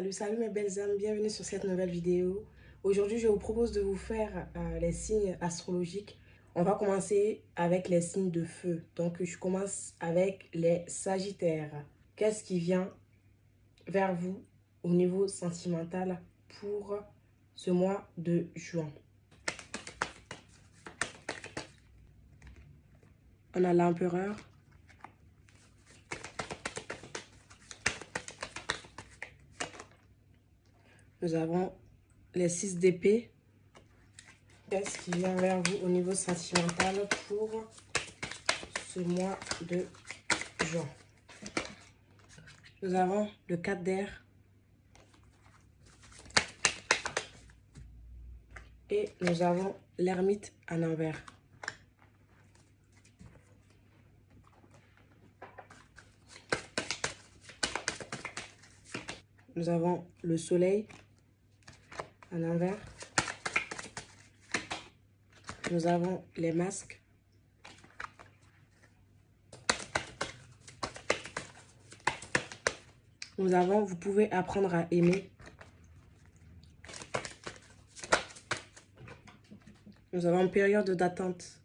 Salut mes belles âmes, bienvenue sur cette nouvelle vidéo. Aujourd'hui, je vous propose de vous faire les signes astrologiques. On va commencer avec les signes de feu. Donc, je commence avec les Sagittaires. Qu'est-ce qui vient vers vous au niveau sentimental pour ce mois de juin? On a l'Empereur. Nous avons les 6 d'épée. Qu'est-ce qui vient vers vous au niveau sentimental pour ce mois de juin? Nous avons le 4 d'air. Et nous avons l'ermite à l'envers. Nous avons le soleil à l'envers. Nous avons les masques. Nous avons, vous pouvez apprendre à aimer. Nous avons une période d'attente.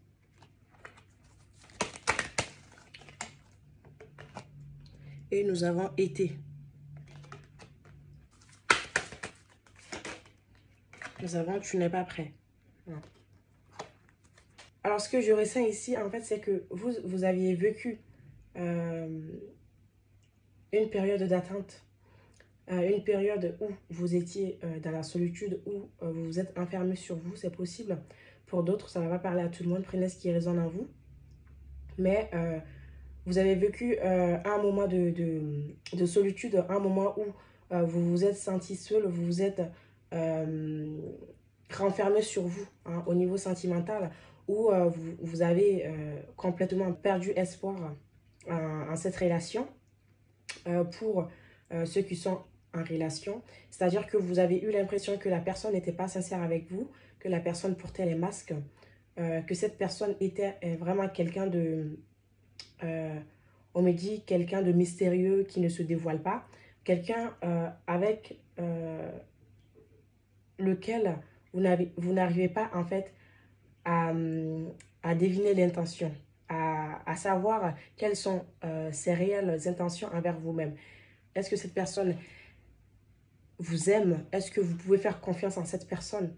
Et nous avons été. Nous avons tu n'es pas prêt. Non. Alors, ce que je ressens ici, en fait, c'est que vous aviez vécu une période d'attente. Une période où vous étiez dans la solitude, où vous vous êtes enfermé sur vous, c'est possible. Pour d'autres, ça ne va pas parler à tout le monde, prenez ce qui résonne en vous. Mais vous avez vécu un moment de solitude, un moment où vous vous êtes senti seul, vous vous êtes renfermé sur vous hein, au niveau sentimental, où vous avez complètement perdu espoir en cette relation. Pour ceux qui sont en relation, c'est-à-dire que vous avez eu l'impression que la personne n'était pas sincère avec vous, que la personne portait les masques, que cette personne était vraiment quelqu'un de, on me dit, quelqu'un de mystérieux qui ne se dévoile pas, quelqu'un avec lequel vous n'arrivez pas en fait à deviner l'intention, à savoir quelles sont ses réelles intentions envers vous-même. Est-ce que cette personne vous aime? Est-ce que vous pouvez faire confiance en cette personne?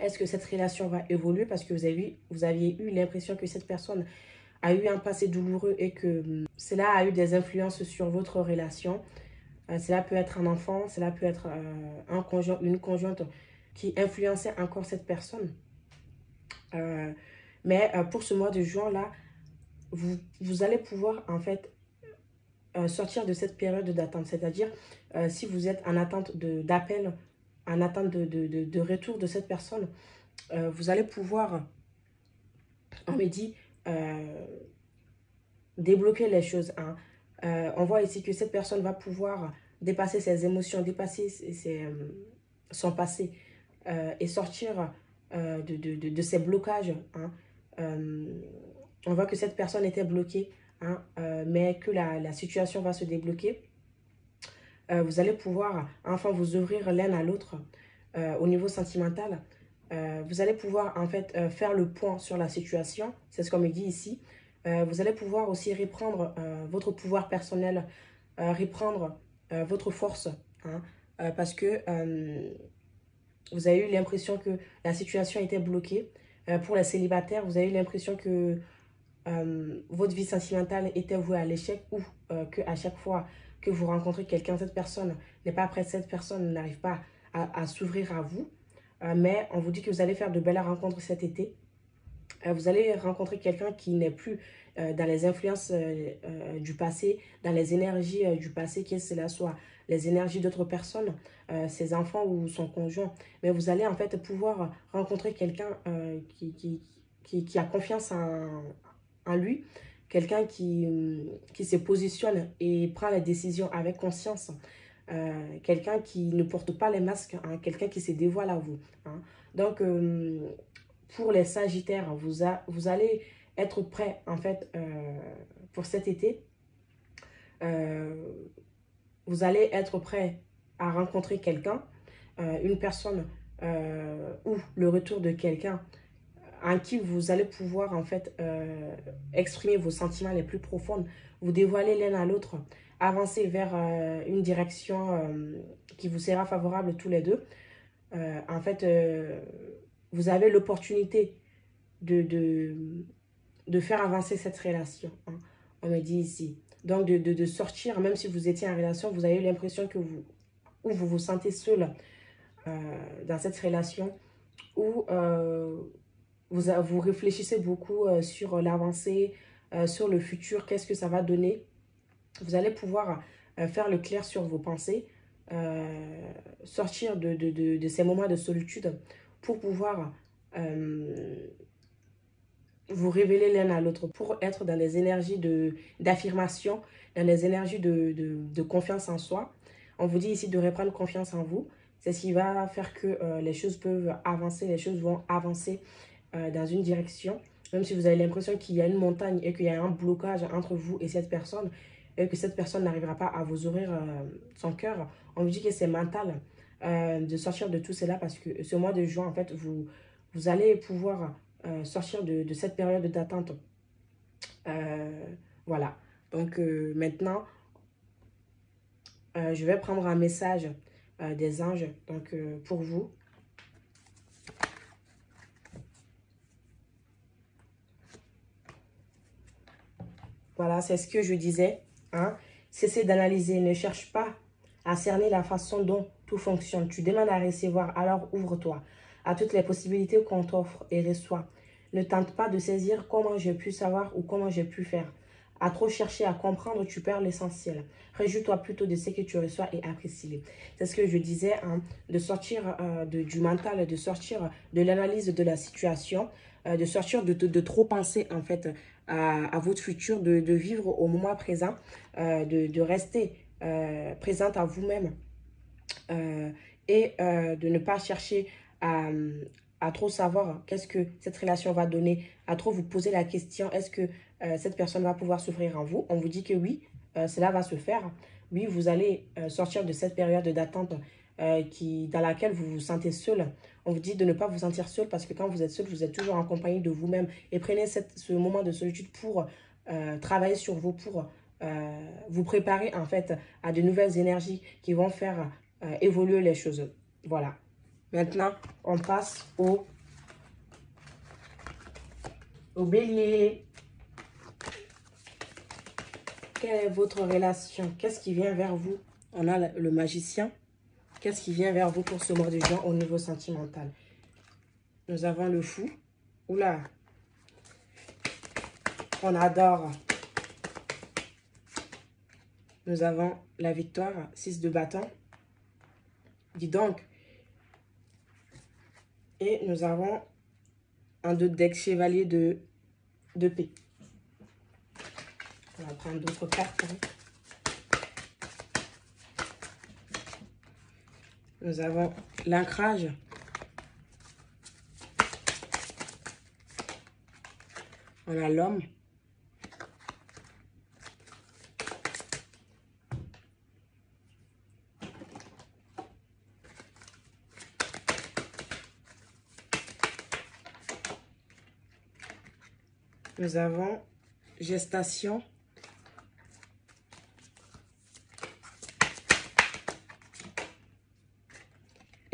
Est-ce que cette relation va évoluer? Parce que vous aviez eu l'impression que cette personne a eu un passé douloureux et que cela a eu des influences sur votre relation. Cela peut être un enfant, cela peut être un conjoint, une conjointe qui influençait encore cette personne. Mais pour ce mois de juin-là, vous allez pouvoir en fait sortir de cette période d'attente. C'est-à-dire, si vous êtes en attente d'appel, en attente de retour de cette personne, vous allez pouvoir, on me dit, débloquer les choses. Hein. On voit ici que cette personne va pouvoir dépasser ses émotions, dépasser son passé et sortir de ces blocages. Hein. On voit que cette personne était bloquée, hein, mais que la situation va se débloquer. Vous allez pouvoir enfin vous ouvrir l'un à l'autre au niveau sentimental. Vous allez pouvoir en fait faire le point sur la situation, c'est ce qu'on me dit ici. Vous allez pouvoir aussi reprendre votre pouvoir personnel, reprendre votre force, hein, parce que vous avez eu l'impression que la situation était bloquée. Pour les célibataires, vous avez eu l'impression que votre vie sentimentale était vouée à l'échec ou qu'à chaque fois que vous rencontrez quelqu'un, cette personne n'est pas prête, cette personne n'arrive pas à s'ouvrir à vous. Mais on vous dit que vous allez faire de belles rencontres cet été. Vous allez rencontrer quelqu'un qui n'est plus dans les influences du passé, dans les énergies du passé, que cela soit les énergies d'autres personnes, ses enfants ou son conjoint. Mais vous allez en fait pouvoir rencontrer quelqu'un qui a confiance en lui, quelqu'un qui se positionne et prend les décisions avec conscience, quelqu'un qui ne porte pas les masques, hein, quelqu'un qui se dévoile à vous. Hein. Donc, pour les Sagittaires, vous allez être prêts en fait pour cet été. Vous allez être prêts à rencontrer quelqu'un, une personne ou le retour de quelqu'un en qui vous allez pouvoir en fait exprimer vos sentiments les plus profonds, vous dévoiler l'un à l'autre, avancer vers une direction qui vous sera favorable tous les deux. En fait, vous avez l'opportunité de, de faire avancer cette relation, hein, on me dit ici. Donc, de sortir, même si vous étiez en relation, vous avez l'impression que vous vous sentez seul dans cette relation, où vous réfléchissez beaucoup sur l'avancée, sur le futur, qu'est-ce que ça va donner. Vous allez pouvoir faire le clair sur vos pensées, sortir de ces moments de solitude pour pouvoir vous révéler l'un à l'autre, pour être dans des énergies d'affirmation, dans des énergies de confiance en soi. On vous dit ici de reprendre confiance en vous. C'est ce qui va faire que les choses peuvent avancer, les choses vont avancer dans une direction. Même si vous avez l'impression qu'il y a une montagne et qu'il y a un blocage entre vous et cette personne, et que cette personne n'arrivera pas à vous ouvrir son cœur, on vous dit que c'est mental de sortir de tout cela, parce que ce mois de juin, en fait, vous allez pouvoir sortir de cette période d'attente. Voilà. Donc maintenant, je vais prendre un message des anges donc, pour vous. Voilà, c'est ce que je disais. Hein. Cessez d'analyser, ne cherche pas à cerner la façon dont tout fonctionne. Tu demandes à recevoir, alors ouvre-toi à toutes les possibilités qu'on t'offre et reçois. Ne tente pas de saisir comment j'ai pu savoir ou comment j'ai pu faire. À trop chercher à comprendre, tu perds l'essentiel. Réjouis-toi plutôt de ce que tu reçois et apprécie-le. C'est ce que je disais, hein, de sortir du mental, de sortir de l'analyse de la situation, de sortir de trop penser en fait à votre futur, de vivre au moment présent, de rester présente à vous-même et de ne pas chercher à trop savoir qu'est-ce que cette relation va donner, à trop vous poser la question, est-ce que cette personne va pouvoir s'ouvrir en vous? On vous dit que oui, cela va se faire. Oui, vous allez sortir de cette période d'attente dans laquelle vous vous sentez seul. On vous dit de ne pas vous sentir seul, parce que quand vous êtes seul, vous êtes toujours en compagnie de vous-même. Et prenez ce moment de solitude pour travailler sur vous, pour vous préparer en fait à de nouvelles énergies qui vont faire évoluer les choses. Voilà. Maintenant, on passe au bélier. Quelle est votre relation? Qu'est-ce qui vient vers vous? On a le magicien. Qu'est-ce qui vient vers vous pour ce mois de juin au niveau sentimental? Nous avons le fou. Oula. On adore. Nous avons la victoire. 6 de bâton. Dis donc. Et nous avons un autre deck, chevalier de paix. On va prendre d'autres cartes. Nous avons l'ancrage. On a l'homme. Nous avons gestation.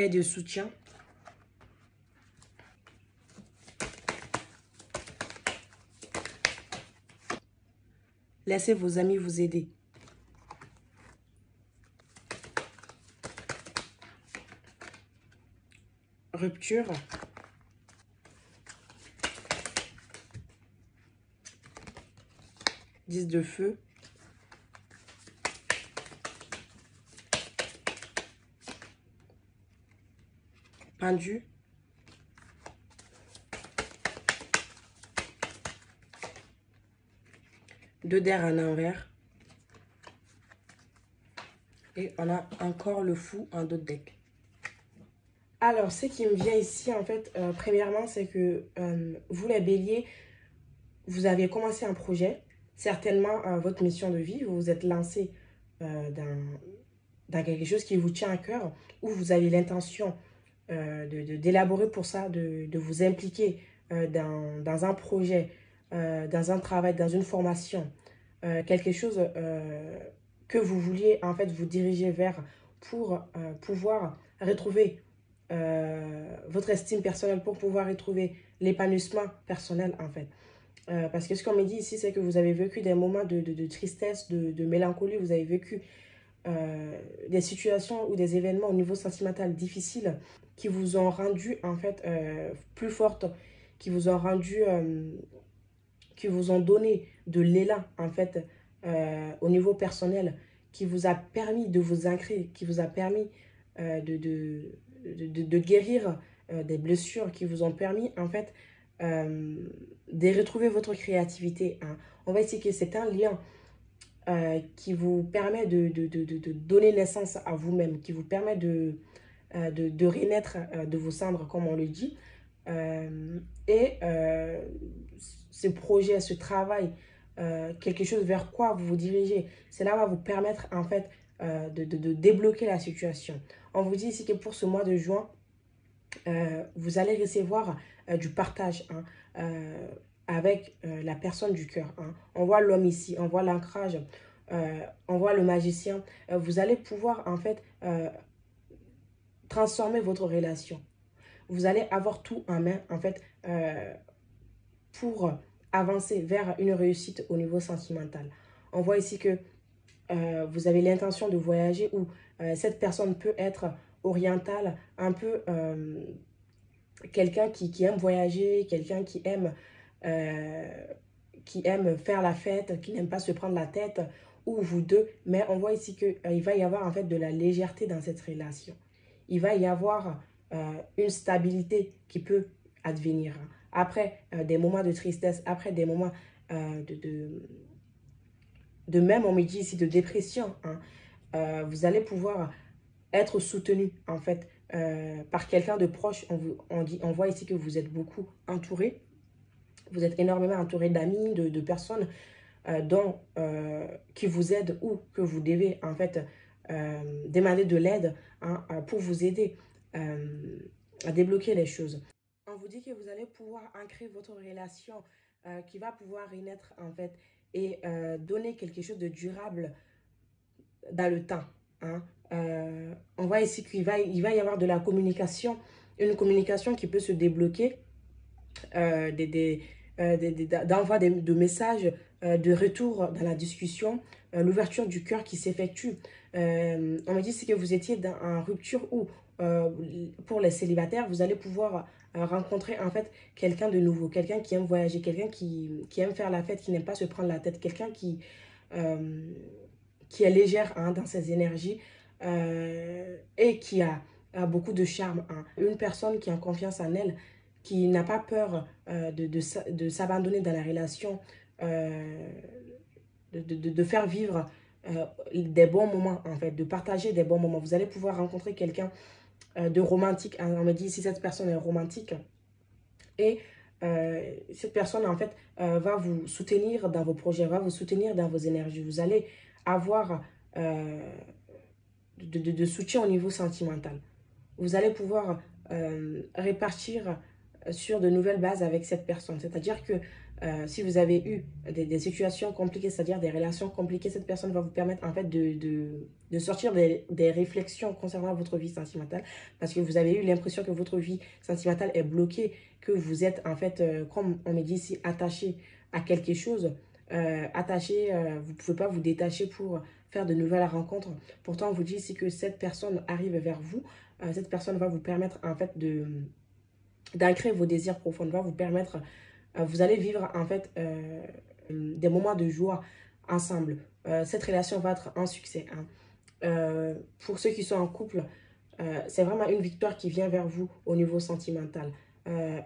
Et de soutien. Laissez vos amis vous aider. Rupture. Dix de feu. Pendu. Deux d'air en envers. Et on a encore le fou en d'autres decks. Alors, ce qui me vient ici, en fait, premièrement, c'est que vous, les béliers, vous avez commencé un projet. Certainement, votre mission de vie, vous vous êtes lancé dans quelque chose qui vous tient à cœur, ou vous avez l'intention d'élaborer pour ça, de vous impliquer dans un projet, dans un travail, dans une formation, quelque chose que vous vouliez en fait vous diriger vers pour pouvoir retrouver votre estime personnelle, pour pouvoir retrouver l'épanouissement personnel en fait. Parce que ce qu'on me dit ici, c'est que vous avez vécu des moments de tristesse, de mélancolie, vous avez vécu des situations ou des événements au niveau sentimental difficiles qui vous ont rendu en fait plus forte, qui vous ont rendu, qui vous ont donné de l'élan en fait au niveau personnel, qui vous a permis de vous ancrer, qui vous a permis de guérir des blessures, qui vous ont permis en fait de retrouver votre créativité. Hein. On va essayer que c'est un lien qui vous permet de donner naissance à vous-même, qui vous permet de renaître de vos cendres, comme on le dit. Et ce projet, ce travail, quelque chose vers quoi vous vous dirigez, cela va vous permettre en fait de débloquer la situation. On vous dit ici que pour ce mois de juin, vous allez recevoir du partage hein, avec la personne du cœur. Hein. On voit l'homme ici, on voit l'ancrage, on voit le magicien. Vous allez pouvoir en fait transformer votre relation. Vous allez avoir tout en main en fait pour avancer vers une réussite au niveau sentimental. On voit ici que vous avez l'intention de voyager ou cette personne peut être orientale, un peu quelqu'un qui aime voyager, quelqu'un qui aime faire la fête, qui n'aime pas se prendre la tête, ou vous deux. Mais on voit ici qu'il va y avoir en fait de la légèreté dans cette relation. Il va y avoir une stabilité qui peut advenir. Après des moments de tristesse, après des moments de même, on me dit ici, de dépression, hein, vous allez pouvoir être soutenu en fait par quelqu'un de proche. On voit ici que vous êtes beaucoup entouré. Vous êtes énormément entouré d'amis, de personnes qui vous aident ou que vous devez en fait demander de l'aide hein, pour vous aider à débloquer les choses. On vous dit que vous allez pouvoir ancrer votre relation qui va pouvoir renaître en fait et donner quelque chose de durable dans le temps. Hein. On voit ici il va y avoir de la communication, une communication qui peut se débloquer, d'envoi de messages, de retour dans la discussion, l'ouverture du cœur qui s'effectue. On me dit que vous étiez en rupture ou pour les célibataires, vous allez pouvoir rencontrer en fait quelqu'un de nouveau, quelqu'un qui aime voyager, quelqu'un qui aime faire la fête, qui n'aime pas se prendre la tête, quelqu'un qui est légère hein, dans ses énergies et qui a beaucoup de charme. Hein. Une personne qui a confiance en elle, qui n'a pas peur de s'abandonner dans la relation, de faire vivre des bons moments, en fait, de partager des bons moments. Vous allez pouvoir rencontrer quelqu'un de romantique. Hein. On me dit si cette personne est romantique. Et cette personne, en fait, va vous soutenir dans vos projets, va vous soutenir dans vos énergies. Vous allez avoir de soutien au niveau sentimental. Vous allez pouvoir répartir sur de nouvelles bases avec cette personne. C'est-à-dire que si vous avez eu des situations compliquées, c'est-à-dire des relations compliquées, cette personne va vous permettre en fait de sortir des réflexions concernant votre vie sentimentale parce que vous avez eu l'impression que votre vie sentimentale est bloquée, que vous êtes en fait, comme on me dit ici, attaché à quelque chose, attaché, vous ne pouvez pas vous détacher pour faire de nouvelles rencontres. Pourtant, on vous dit ici que cette personne arrive vers vous, cette personne va vous permettre en fait d'ancrer vos désirs profonds, va vous permettre, vous allez vivre en fait des moments de joie ensemble. Cette relation va être un succès. Hein. Pour ceux qui sont en couple, c'est vraiment une victoire qui vient vers vous au niveau sentimental.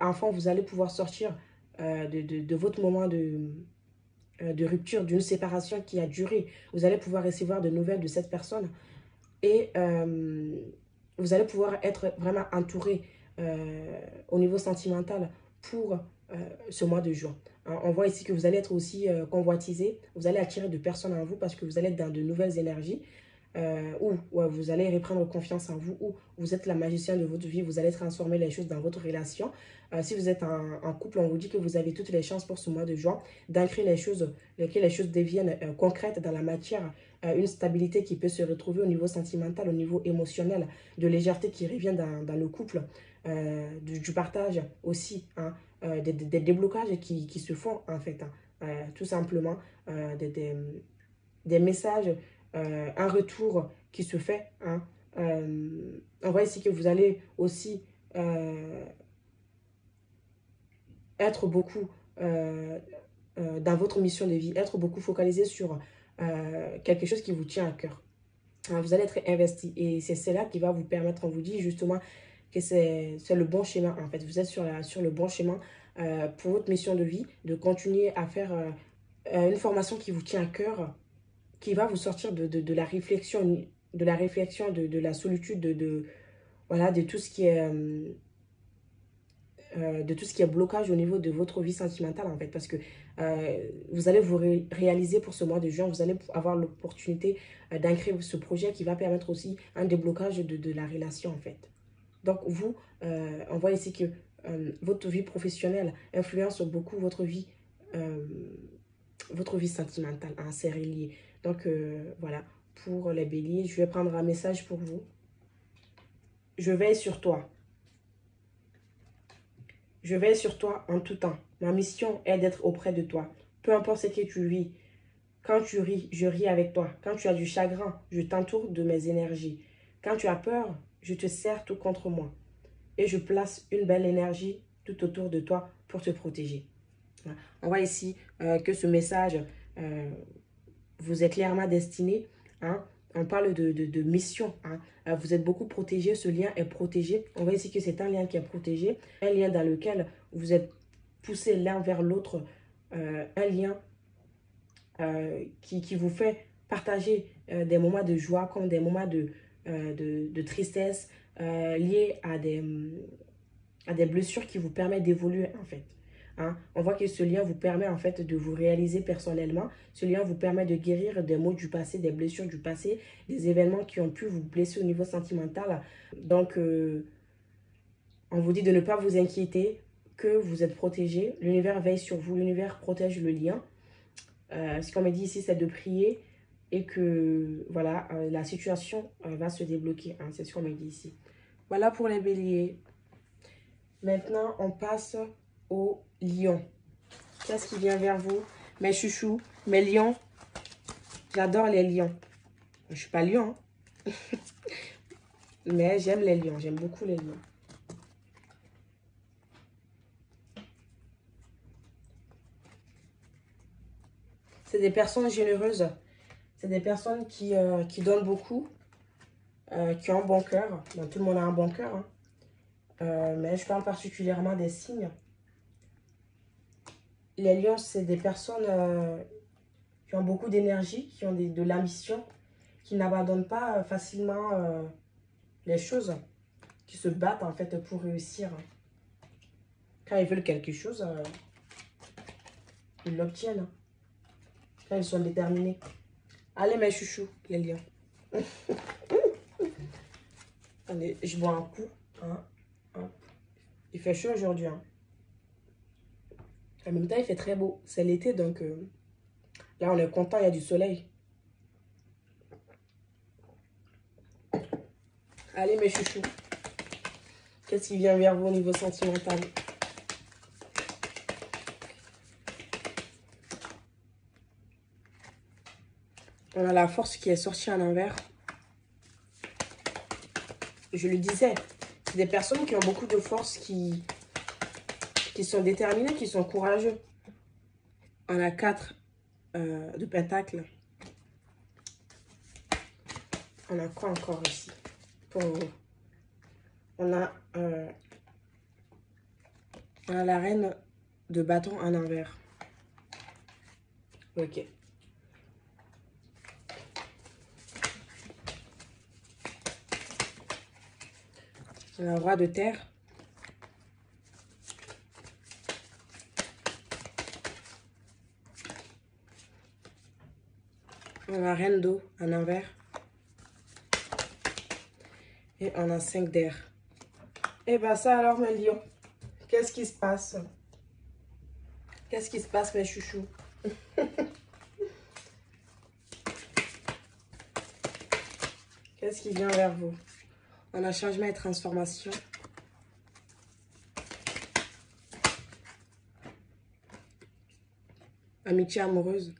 Enfant, vous allez pouvoir sortir de votre moment de rupture, d'une séparation qui a duré. Vous allez pouvoir recevoir de nouvelles de cette personne et vous allez pouvoir être vraiment entouré au niveau sentimental pour ce mois de juin. On voit ici que vous allez être aussi convoitisé, vous allez attirer de personnes en vous parce que vous allez être dans de nouvelles énergies. ou ouais, vous allez reprendre confiance en vous, ou vous êtes la magicienne de votre vie, vous allez transformer les choses dans votre relation. Si vous êtes en couple, on vous dit que vous avez toutes les chances pour ce mois de juin d'ancrer que les choses deviennent concrètes dans la matière, une stabilité qui peut se retrouver au niveau sentimental, au niveau émotionnel, de légèreté qui revient dans le couple, du partage aussi, hein, des déblocages qui se font en fait, hein, tout simplement, des messages, un retour qui se fait, hein. On voit ici que vous allez aussi être beaucoup dans votre mission de vie, être beaucoup focalisé sur quelque chose qui vous tient à cœur. Vous allez être investi et c'est cela qui va vous permettre, on vous dit justement que c'est le bon schéma en fait. Vous êtes sur le bon chemin pour votre mission de vie, de continuer à faire une formation qui vous tient à cœur, qui va vous sortir de la réflexion, de la solitude, voilà, de tout ce qui est blocage au niveau de votre vie sentimentale en fait, parce que vous allez vous réaliser pour ce mois de juin, vous allez avoir l'opportunité d'ancrer ce projet qui va permettre aussi un déblocage de la relation en fait. Donc vous, on voit ici que votre vie professionnelle influence beaucoup euh, votre vie sentimentale, hein, c'est relié. Donc voilà, pour les béliers, je vais prendre un message pour vous. Je veille sur toi. Je veille sur toi en tout temps. Ma mission est d'être auprès de toi. Peu importe ce que tu vis. Quand tu ris, je ris avec toi. Quand tu as du chagrin, je t'entoure de mes énergies. Quand tu as peur, je te serre tout contre moi. Et je place une belle énergie tout autour de toi pour te protéger. On voit ici que ce message vous est clairement destiné, hein. On parle de mission, hein. Vous êtes beaucoup protégé, ce lien est protégé. On voit ici que c'est un lien qui est protégé, un lien dans lequel vous êtes poussés l'un vers l'autre, un lien qui vous fait partager des moments de joie comme des moments de tristesse liés à des blessures qui vous permettent d'évoluer en fait. Hein? On voit que ce lien vous permet en fait de vous réaliser personnellement. Ce lien vous permet de guérir des maux du passé, des blessures du passé, des événements qui ont pu vous blesser au niveau sentimental. Donc, on vous dit de ne pas vous inquiéter, que vous êtes protégé. L'univers veille sur vous, l'univers protège le lien. Ce qu'on me dit ici, c'est de prier et que voilà, la situation va se débloquer. Hein? C'est ce qu'on me dit ici. Voilà pour les béliers. Maintenant, on passe aux lions. Qu'est-ce qui vient vers vous? Mes chouchous, mes lions. J'adore les lions. Je ne suis pas lion, hein. Mais j'aime les lions. J'aime beaucoup les lions. C'est des personnes généreuses. C'est des personnes qui donnent beaucoup, qui ont un bon cœur. Ben, tout le monde a un bon cœur, hein. Mais je parle particulièrement des signes. Les lions, c'est des personnes qui ont beaucoup d'énergie, qui ont de l'ambition, qui n'abandonnent pas facilement les choses, qui se battent en fait pour réussir. Quand ils veulent quelque chose, ils l'obtiennent. Quand ils sont déterminés. Allez mes chouchous, les lions. Allez, je bois un coup. Hein, hein. Il fait chaud aujourd'hui. Hein. En même temps, il fait très beau. C'est l'été, donc là, on est content, il y a du soleil. Allez, mes chouchous. Qu'est-ce qui vient vers vous au niveau sentimental? On a la force qui est sortie à l'envers. Je le disais, c'est des personnes qui ont beaucoup de force, qui sont déterminées, qui sont courageux. On a 4 de pentacles. On a quoi encore ici pour vous? On a la reine de bâton en envers. Ok. On a le roi de terre. On a la reine d'eau en envers. Et on a 5 d'air. Et bien ça alors mes lions, qu'est-ce qui se passe? Qu'est-ce qui se passe mes chouchous? Qu'est-ce qui vient vers vous? On a changement et transformation. Amitié amoureuse.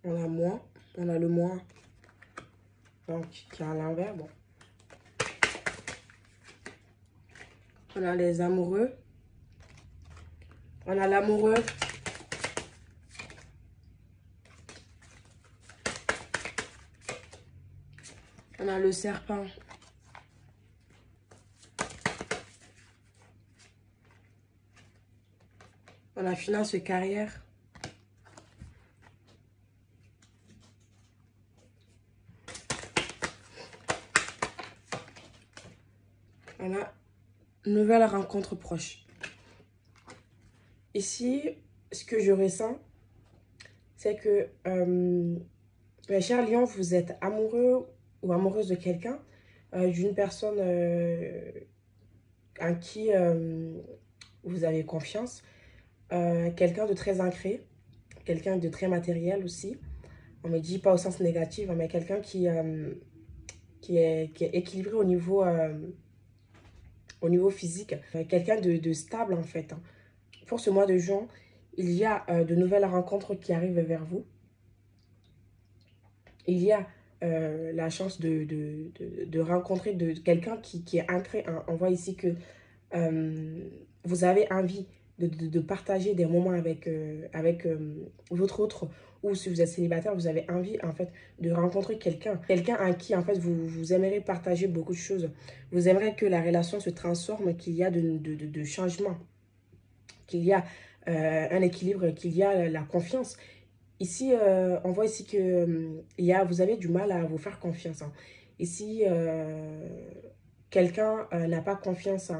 On a moins, on a le moins. Donc, qui est à l'envers, bon. On a les amoureux. On a l'amoureux. On a le serpent. On a finance et carrière. On a nouvelle rencontre proche. Ici, ce que je ressens, c'est que, mes chers lions, vous êtes amoureux ou amoureuse de quelqu'un, d'une personne en qui vous avez confiance, quelqu'un de très ancré, quelqu'un de très matériel aussi. On me dit pas au sens négatif, mais quelqu'un qui est équilibré au niveau physique, quelqu'un de stable en fait. Pour ce mois de juin, il y a de nouvelles rencontres qui arrivent vers vous. Il y a la chance de rencontrer quelqu'un qui est ancré. On voit ici que vous avez envie de partager des moments avec votre autre, ou si vous êtes célibataire, vous avez envie en fait de rencontrer quelqu'un à qui en fait vous aimeriez partager beaucoup de choses. Vous aimeriez que la relation se transforme, qu'il y a de changements, qu'il y a un équilibre, qu'il y a la confiance. Ici, on voit ici que vous avez du mal à vous faire confiance, hein. Ici, quelqu'un n'a pas confiance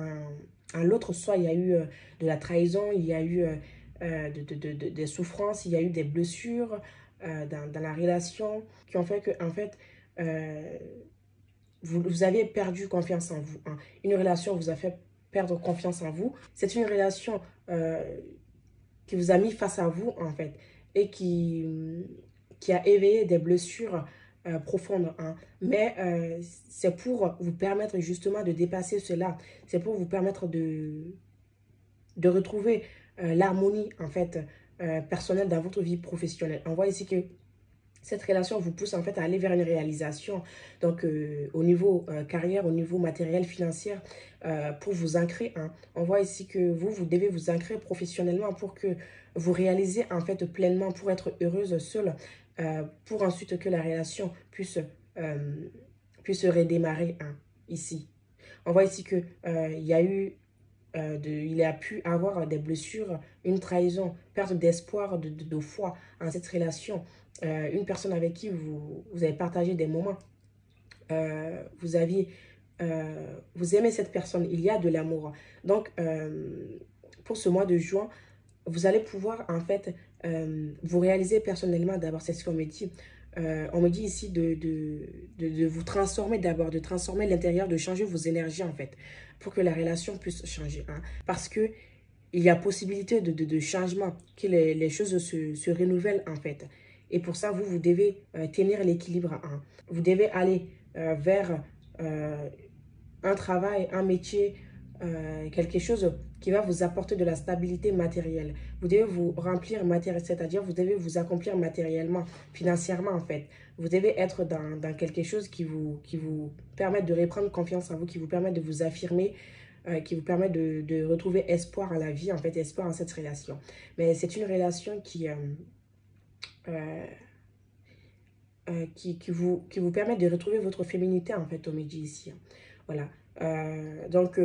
en l'autre, soit il y a eu de la trahison, il y a eu des souffrances, il y a eu des blessures dans la relation qui ont fait que, en fait, vous avez perdu confiance en vous, hein. Une relation vous a fait perdre confiance en vous. C'est une relation qui vous a mis face à vous, en fait, et qui a éveillé des blessures profondes, hein. Mais c'est pour vous permettre justement de dépasser cela. C'est pour vous permettre de retrouver l'harmonie, en fait, personnelle dans votre vie professionnelle. On voit ici que cette relation vous pousse en fait à aller vers une réalisation, donc au niveau carrière, au niveau matériel, financier, pour vous ancrer, hein. On voit ici que vous devez vous ancrer professionnellement pour que vous réalisez en fait pleinement, pour être heureuse seule, pour ensuite que la relation puisse redémarrer, hein, ici. On voit ici que il a pu avoir des blessures, une trahison, perte d'espoir, de foi en cette relation. Une personne avec qui vous avez partagé des moments, vous aimez cette personne, il y a de l'amour. Donc, pour ce mois de juin, vous allez pouvoir en fait vous réaliser personnellement. D'abord, c'est ce qu'on me dit. On me dit ici de vous transformer d'abord, de transformer l'intérieur, de changer vos énergies en fait, pour que la relation puisse changer, hein. Parce que il y a possibilité de changement, que les choses se renouvellent en fait. Et pour ça, vous devez tenir l'équilibre, hein. Vous devez aller vers un travail, un métier, quelque chose qui va vous apporter de la stabilité matérielle. Vous devez vous remplir matériel, c'est-à-dire vous devez vous accomplir matériellement, financièrement en fait. Vous devez être dans quelque chose qui vous permette de reprendre confiance en vous, qui vous permette de vous affirmer, qui vous permet de retrouver espoir à la vie, en fait, espoir en cette relation. Mais c'est une relation euh, qui vous permet de retrouver votre féminité, en fait, au midi ici, hein. Voilà. Donc,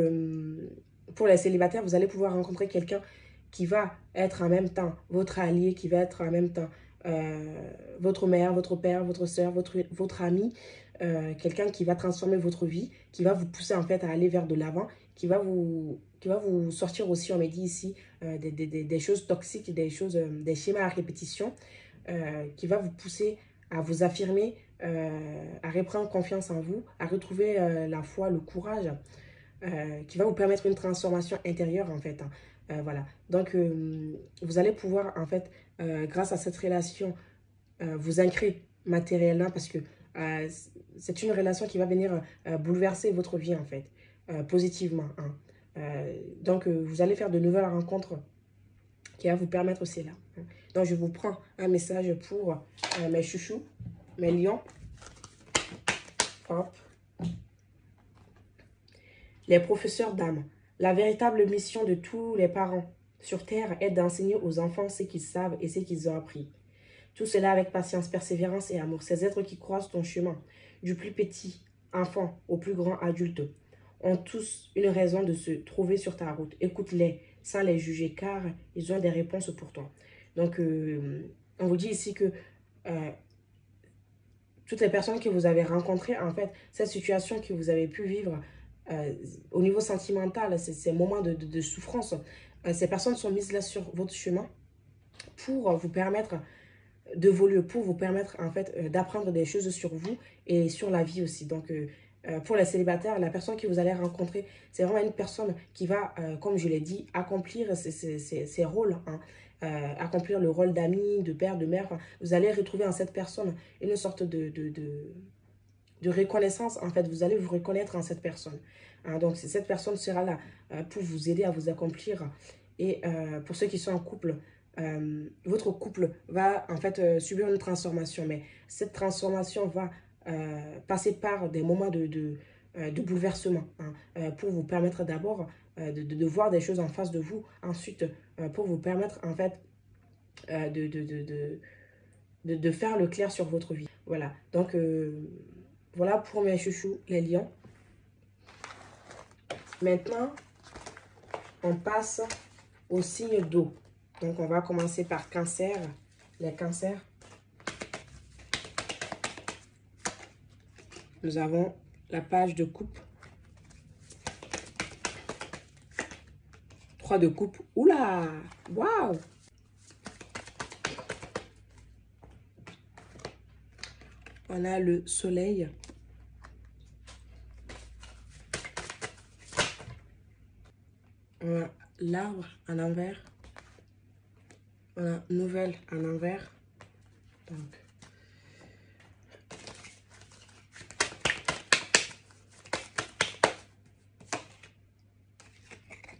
pour les célibataires, vous allez pouvoir rencontrer quelqu'un qui va être en même temps votre allié, qui va être en même temps votre mère, votre père, votre soeur, votre ami, quelqu'un qui va transformer votre vie, qui va vous pousser en fait à aller vers de l'avant, qui va vous sortir aussi, on me dit ici, des choses toxiques, des schémas à répétition, qui va vous pousser à vous affirmer, à reprendre confiance en vous, à retrouver la foi, le courage, qui va vous permettre une transformation intérieure en fait, hein. Voilà. Donc, vous allez pouvoir en fait, grâce à cette relation, vous ancrer matériellement parce que euh, c'est une relation qui va venir bouleverser votre vie en fait, positivement, hein. Donc, vous allez faire de nouvelles rencontres qui va vous permettre cela, hein. Donc, je vous prends un message pour mes chouchous, mes lions. Hop. Les professeurs d'âme. La véritable mission de tous les parents sur Terre est d'enseigner aux enfants ce qu'ils savent et ce qu'ils ont appris. Tout cela avec patience, persévérance et amour. Ces êtres qui croisent ton chemin, du plus petit enfant au plus grand adulte, ont tous une raison de se trouver sur ta route. Écoute-les sans les juger car ils ont des réponses pour toi. Donc, on vous dit ici que toutes les personnes que vous avez rencontrées, en fait, cette situation que vous avez pu vivre au niveau sentimental, ces moments de souffrance, ces personnes sont mises là sur votre chemin pour vous permettre d'évoluer, pour vous permettre en fait d'apprendre des choses sur vous et sur la vie aussi. Donc, pour les célibataires, la personne que vous allez rencontrer, c'est vraiment une personne qui va, comme je l'ai dit, accomplir ses rôles, hein. Accomplir le rôle d'ami, de père, de mère. Enfin, vous allez retrouver en cette personne une sorte de reconnaissance. En fait, vous allez vous reconnaître en cette personne, hein. Donc, cette personne sera là pour vous aider à vous accomplir. Et pour ceux qui sont en couple, votre couple va en fait subir une transformation. Mais cette transformation va passer par des moments de bouleversement, hein, pour vous permettre d'abord de voir des choses en face de vous. Ensuite, pour vous permettre en fait euh, de, de, de, de, de faire le clair sur votre vie. Voilà. Donc, voilà pour mes chouchous, les lions. Maintenant, on passe au signe d'eau. Donc, on va commencer par cancer. Les cancers. Nous avons la page de coupe. 3 de coupe. Oula! Waouh! On a le soleil. On a l'arbre en envers. On a nouvelle en envers. Donc,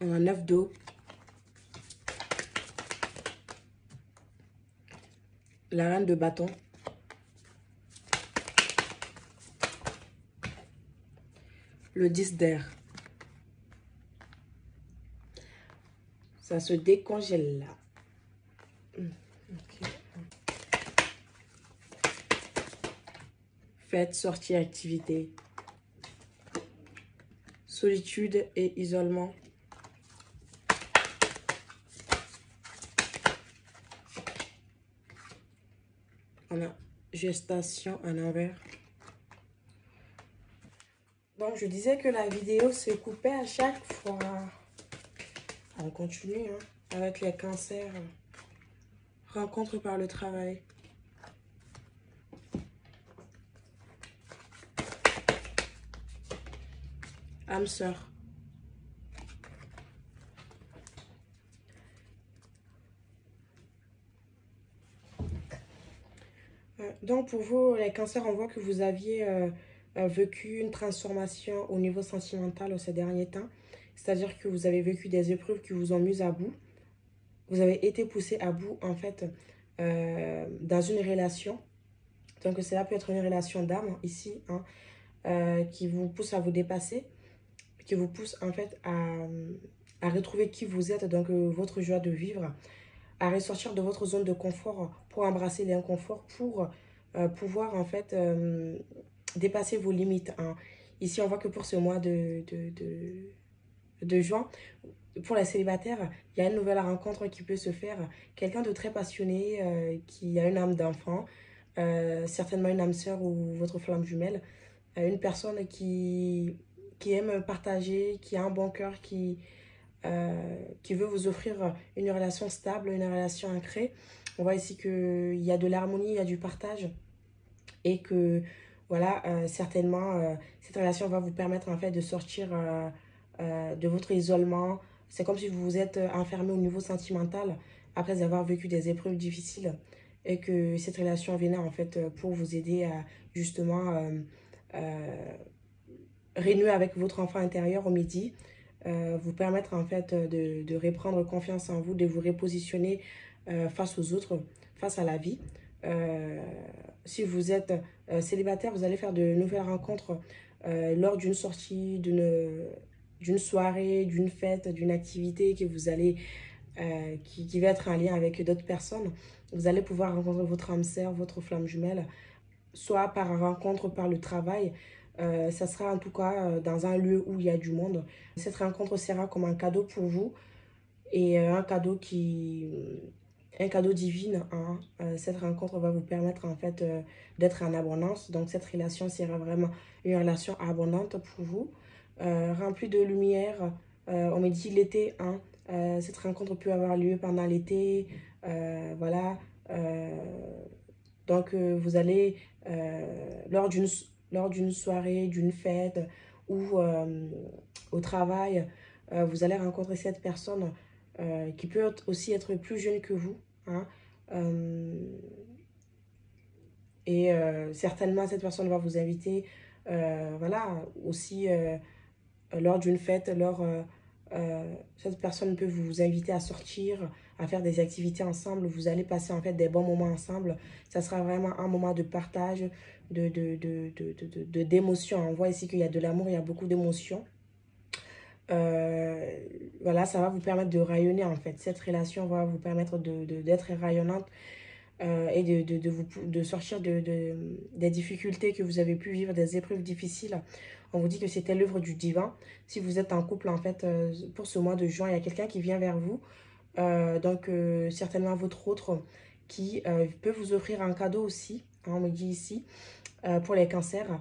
on a 9 d'eau. La reine de bâton. Le 10 d'air. Ça se décongèle là. Okay. Fête, sortie, activité. Solitude et isolement. On a gestation en envers. Donc, je disais que la vidéo se coupait à chaque fois. On continue, hein, avec les cancers. Rencontre par le travail. Âme sœur. Donc, pour vous, les cancers, on voit que vous aviez vécu une transformation au niveau sentimental ces derniers temps. C'est-à-dire que vous avez vécu des épreuves qui vous ont mis à bout. Vous avez été poussé à bout, en fait, dans une relation. Donc, cela peut être une relation d'âme, ici, hein, qui vous pousse à vous dépasser, qui vous pousse, en fait, à retrouver qui vous êtes, donc votre joie de vivre, à ressortir de votre zone de confort pour embrasser l'inconfort, pour pouvoir, en fait, dépasser vos limites, hein. Ici, on voit que pour ce mois de juin, pour les célibataires, il y a une nouvelle rencontre qui peut se faire. Quelqu'un de très passionné, qui a une âme d'enfant, certainement une âme sœur ou votre flamme jumelle. Une personne qui aime partager, qui a un bon cœur, qui veut vous offrir une relation stable, une relation ancrée. On voit ici qu'il y a de l'harmonie, il y a du partage. Et que, voilà, certainement, cette relation va vous permettre en fait de sortir de votre isolement. C'est comme si vous vous êtes enfermé au niveau sentimental après avoir vécu des épreuves difficiles et que cette relation venait en fait pour vous aider à justement euh, renouer avec votre enfant intérieur au midi, vous permettre en fait de reprendre confiance en vous, de vous repositionner face aux autres, face à la vie. Euh, si vous êtes célibataire, vous allez faire de nouvelles rencontres lors d'une sortie, d'une soirée, d'une fête, d'une activité que vous allez, qui va être en lien avec d'autres personnes. Vous allez pouvoir rencontrer votre âme sœur, votre flamme jumelle, soit par rencontre, par le travail. Ça sera en tout cas dans un lieu où il y a du monde. Cette rencontre sera comme un cadeau pour vous et un cadeau divin. Hein. Cette rencontre va vous permettre en fait d'être en abondance. Donc cette relation sera vraiment une relation abondante pour vous, remplie de lumière. On me dit l'été, hein. Cette rencontre peut avoir lieu pendant l'été. Voilà. Donc, vous allez, lors d'une soirée, d'une fête ou au travail, vous allez rencontrer cette personne qui peut aussi être plus jeune que vous. Hein. Euh, et certainement, cette personne va vous inviter, voilà, aussi lors d'une fête, cette personne peut vous inviter à sortir, à faire des activités ensemble. Vous allez passer en fait des bons moments ensemble. Ça sera vraiment un moment de partage, d'émotions. On voit ici qu'il y a de l'amour, il y a beaucoup d'émotions. Euh, voilà, ça va vous permettre de rayonner en fait. Cette relation va vous permettre d'être rayonnante et de sortir des difficultés que vous avez pu vivre, des épreuves difficiles. On vous dit que c'était l'œuvre du divin. Si vous êtes en couple, en fait, pour ce mois de juin, il y a quelqu'un qui vient vers vous. Certainement votre autre qui peut vous offrir un cadeau aussi, hein, on me dit ici, pour les cancers.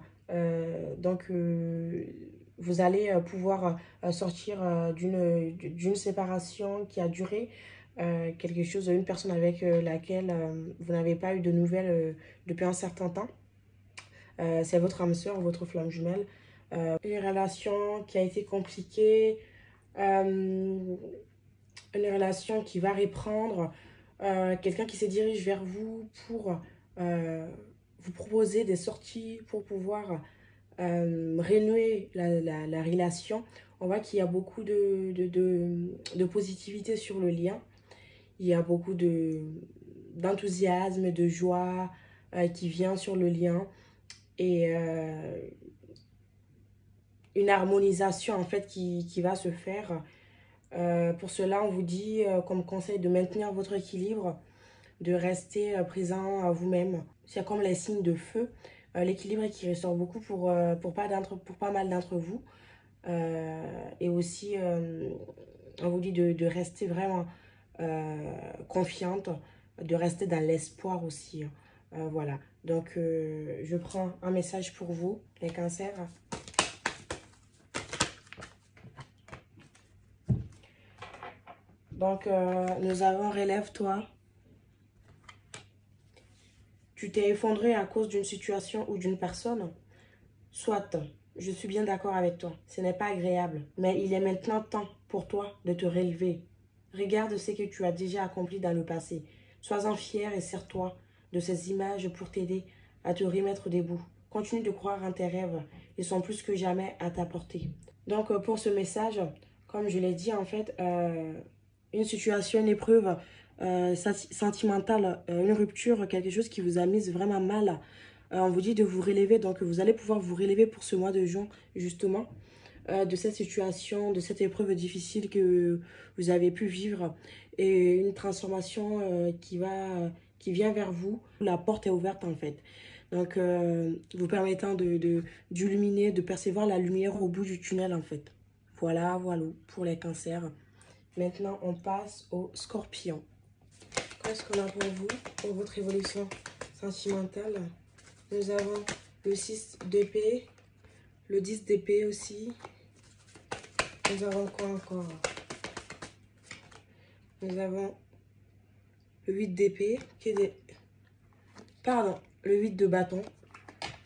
Vous allez pouvoir sortir d'une séparation qui a duré quelque chose, une personne avec laquelle vous n'avez pas eu de nouvelles depuis un certain temps. C'est votre âme sœur, votre flamme jumelle. Une relation qui a été compliquée, une relation qui va reprendre, quelqu'un qui se dirige vers vous pour vous proposer des sorties, pour pouvoir renouer la relation. On voit qu'il y a beaucoup de positivité sur le lien. Il y a beaucoup d'enthousiasme, de joie qui vient sur le lien. Et une harmonisation en fait qui va se faire. Pour cela, on vous dit comme conseil de maintenir votre équilibre, de rester présent à vous-même. C'est comme les signes de feu. L'équilibre qui ressort beaucoup pour pas mal d'entre vous. Et aussi, on vous dit de rester vraiment confiante, de rester dans l'espoir aussi. Voilà. Donc, je prends un message pour vous, les cancers. Donc, nous avons relève-toi. Tu t'es effondré à cause d'une situation ou d'une personne. Soit, je suis bien d'accord avec toi. Ce n'est pas agréable. Mais il est maintenant temps pour toi de te relever. Regarde ce que tu as déjà accompli dans le passé. Sois-en fier et sers-toi de ces images pour t'aider à te remettre debout. Continue de croire en tes rêves. Ils sont plus que jamais à ta portée. Donc, pour ce message, comme je l'ai dit, en fait, une situation, une épreuve sentimentale, une rupture, quelque chose qui vous a mis vraiment mal. On vous dit de vous relever, donc vous allez pouvoir vous relever pour ce mois de juin, justement, de cette situation, de cette épreuve difficile que vous avez pu vivre. Et une transformation qui vient vers vous. La porte est ouverte, en fait. Donc, vous permettant d'illuminer, de percevoir la lumière au bout du tunnel, en fait. Voilà, voilà, pour les cancers. Maintenant, on passe au scorpion. Qu'est-ce qu'on a pour vous, pour votre évolution sentimentale? Nous avons le 6 d'épée, le 10 d'épée aussi. Nous avons quoi encore? Nous avons le 8 d'épée, qui est des... Pardon, le 8 de bâton.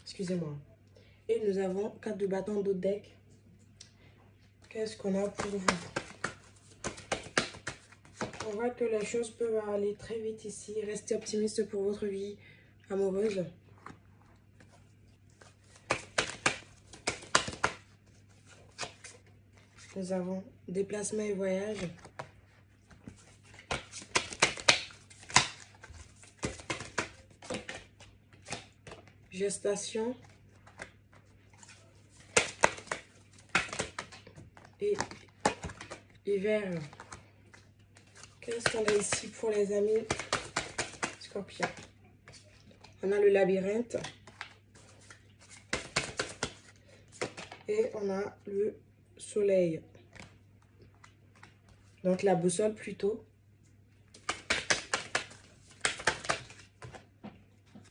Excusez-moi. Et nous avons 4 de bâton d'autres deck. Qu'est-ce qu'on a pour vous? On voit que les choses peuvent aller très vite ici. Restez optimiste pour votre vie amoureuse. Nous avons déplacement et voyage. Gestation. Et hiver. Qu'est-ce qu'on a ici pour les amis Scorpion? On a le labyrinthe. Et on a le soleil. Donc la boussole plutôt.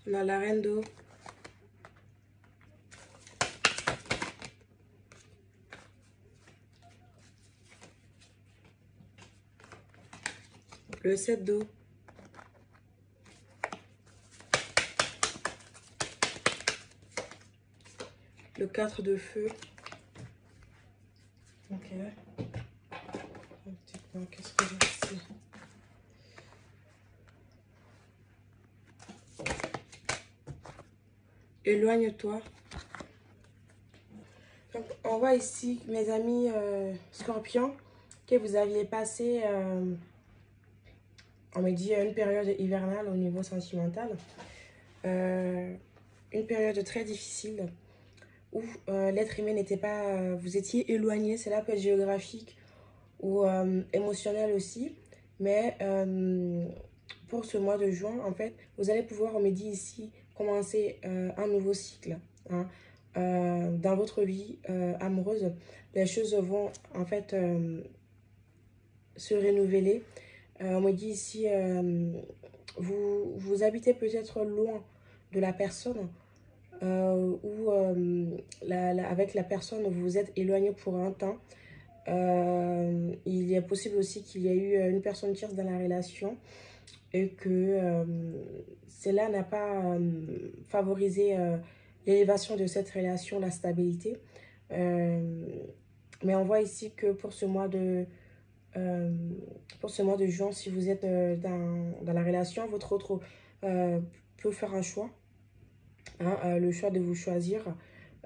On a la reine d'eau. Le 7 d'eau. Le 4 de feu. Ok. Un petit peu, qu'est-ce que j'ai ici? Éloigne-toi. Donc, on voit ici, mes amis scorpions, que vous aviez passé, on me dit, une période hivernale au niveau sentimental. Une période très difficile où l'être humain n'était pas... vous étiez éloigné, c'est là peut être géographique ou émotionnel aussi. Mais pour ce mois de juin, en fait, vous allez pouvoir, on me dit ici, commencer un nouveau cycle. Hein. Dans votre vie amoureuse, les choses vont en fait se renouveler. On me dit ici, vous habitez peut-être loin de la personne ou avec la personne, vous vous êtes éloigné pour un temps. Il est possible aussi qu'il y ait eu une personne tierce dans la relation et que cela n'a pas favorisé l'élévation de cette relation, la stabilité. Mais on voit ici que pour ce mois de juin, si vous êtes dans la relation, votre autre peut faire un choix, hein, le choix de vous choisir.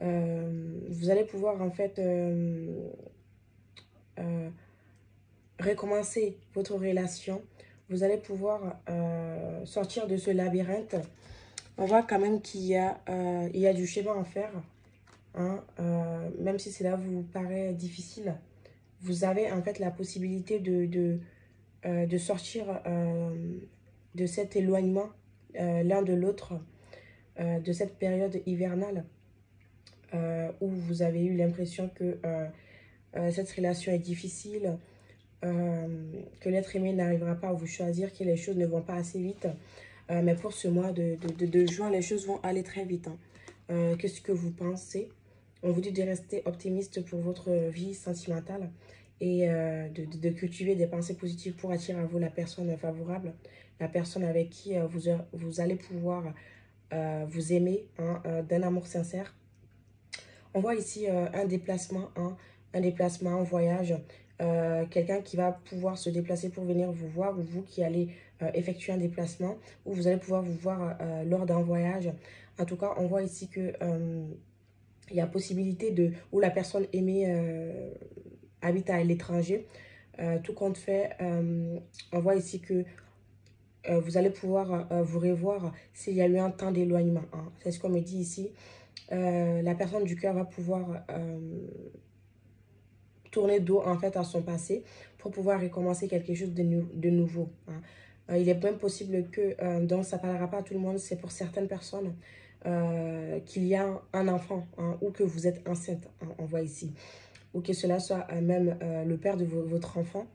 Vous allez pouvoir en fait recommencer votre relation. Vous allez pouvoir sortir de ce labyrinthe. On voit quand même qu'il y a du chemin à faire. Hein, même si cela vous paraît difficile, vous avez en fait la possibilité de sortir de cet éloignement l'un de l'autre, de cette période hivernale où vous avez eu l'impression que cette relation est difficile, que l'être aimé n'arrivera pas à vous choisir, que les choses ne vont pas assez vite. Mais pour ce mois de juin, les choses vont aller très vite. Hein. Qu'est-ce que vous pensez? On vous dit de rester optimiste pour votre vie sentimentale et de cultiver des pensées positives pour attirer à vous la personne favorable, la personne avec qui vous allez pouvoir vous aimer, hein, d'un amour sincère. On voit ici un déplacement, hein, un voyage, quelqu'un qui va pouvoir se déplacer pour venir vous voir, ou vous qui allez effectuer un déplacement, ou vous allez pouvoir vous voir lors d'un voyage. En tout cas, on voit ici que il y a possibilité où la personne aimée habite à l'étranger. Tout compte fait, on voit ici que vous allez pouvoir vous revoir s'il y a eu un temps d'éloignement. Hein. C'est ce qu'on me dit ici. La personne du cœur va pouvoir tourner dos en fait à son passé pour pouvoir recommencer quelque chose de nouveau. Hein. Il est même possible que, donc ça ne parlera pas à tout le monde, c'est pour certaines personnes, qu'il y a un enfant, hein, ou que vous êtes enceinte, hein, on voit ici. Ou que cela soit même le père de votre enfant.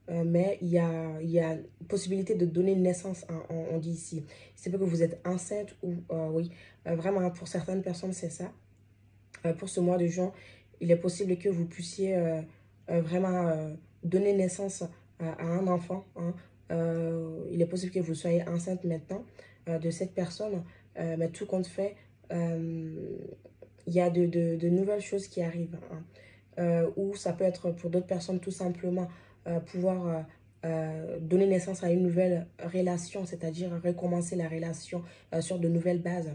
Mais il y a possibilité de donner naissance, hein, on dit ici. C'est pas que vous êtes enceinte ou oui, vraiment pour certaines personnes c'est ça. Pour ce mois de juin, il est possible que vous puissiez vraiment donner naissance à un enfant, hein, Il est possible que vous soyez enceinte maintenant de cette personne. Mais tout compte fait, il y a de nouvelles choses qui arrivent. Hein. Ou ça peut être pour d'autres personnes tout simplement pouvoir donner naissance à une nouvelle relation, c'est-à-dire recommencer la relation sur de nouvelles bases.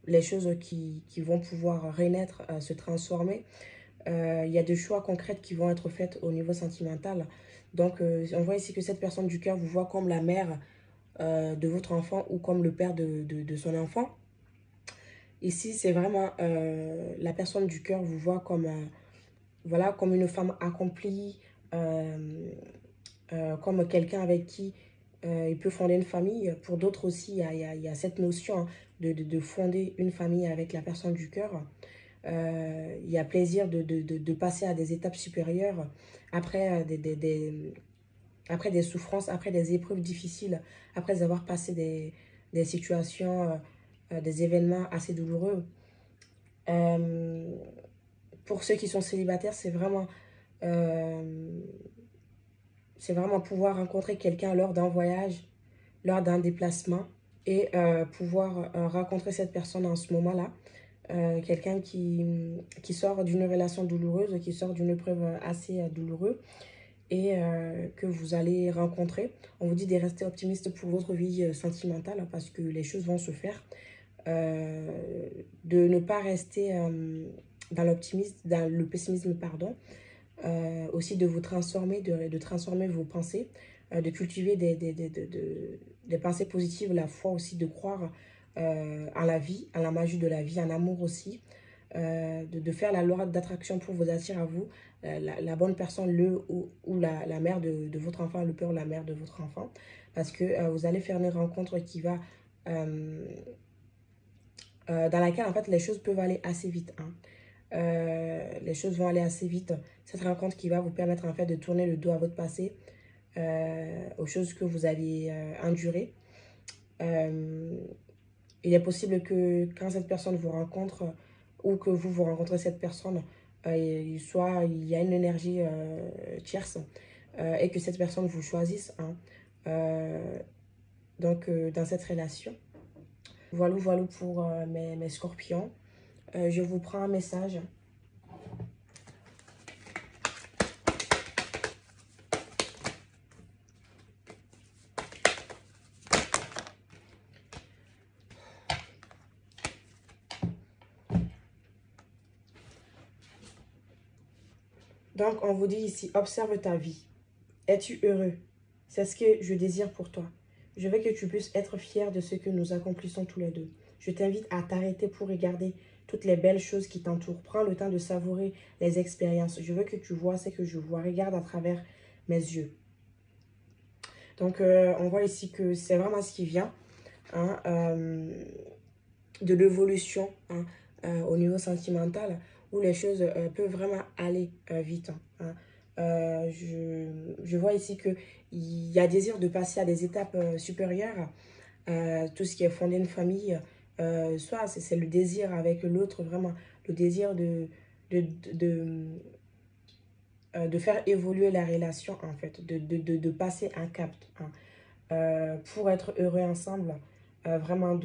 Les choses qui vont pouvoir renaître, se transformer. Il y a des choix concrets qui vont être faits au niveau sentimental. Donc, on voit ici que cette personne du cœur vous voit comme la mère de votre enfant ou comme le père de son enfant. Ici, c'est vraiment la personne du cœur vous voit comme, voilà, comme une femme accomplie, comme quelqu'un avec qui il peut fonder une famille. Pour d'autres aussi, il y a cette notion hein, de fonder une famille avec la personne du cœur. Il y a plaisir de passer à des étapes supérieures après après des souffrances, après des épreuves difficiles, après avoir passé des situations, des événements assez douloureux. Euh, pour ceux qui sont célibataires, euh, c'est vraiment pouvoir rencontrer quelqu'un lors d'un voyage, lors d'un déplacement et pouvoir rencontrer cette personne en ce moment-là. Quelqu'un qui sort d'une relation douloureuse, qui sort d'une épreuve assez douloureuse et que vous allez rencontrer. On vous dit de rester optimiste pour votre vie sentimentale hein, parce que les choses vont se faire. De ne pas rester dans l'optimisme, dans le pessimisme, pardon. Aussi de vous transformer, de transformer vos pensées, de cultiver des pensées positives, la foi aussi, de croire à la vie, à la magie de la vie, en amour aussi, de faire la loi d'attraction pour vous attirer à vous la bonne personne, le ou la mère de votre enfant, le père ou la mère de votre enfant, parce que vous allez faire une rencontre qui va dans laquelle en fait les choses peuvent aller assez vite. Hein. Les choses vont aller assez vite. Cette rencontre qui va vous permettre en fait de tourner le dos à votre passé, aux choses que vous avez endurées. Euh, il est possible que quand cette personne vous rencontre ou que vous rencontrez cette personne, il y a une énergie tierce et que cette personne vous choisisse. Hein. Euh, dans cette relation. Voilà, voilà pour mes scorpions. Je vous prends un message. Donc, on vous dit ici, observe ta vie. Es-tu heureux? C'est ce que je désire pour toi. Je veux que tu puisses être fier de ce que nous accomplissons tous les deux. Je t'invite à t'arrêter pour regarder toutes les belles choses qui t'entourent. Prends le temps de savourer les expériences. Je veux que tu vois ce que je vois. Regarde à travers mes yeux. Donc, on voit ici que c'est vraiment ce qui vient hein, de l'évolution hein, au niveau sentimental où les choses peuvent vraiment aller vite. Hein. Je vois ici qu'il y a désir de passer à des étapes supérieures. Tout ce qui est fonder une famille, soit c'est le désir avec l'autre, vraiment, le désir de, de, de faire évoluer la relation, en fait, de passer un cap hein, pour être heureux ensemble, vraiment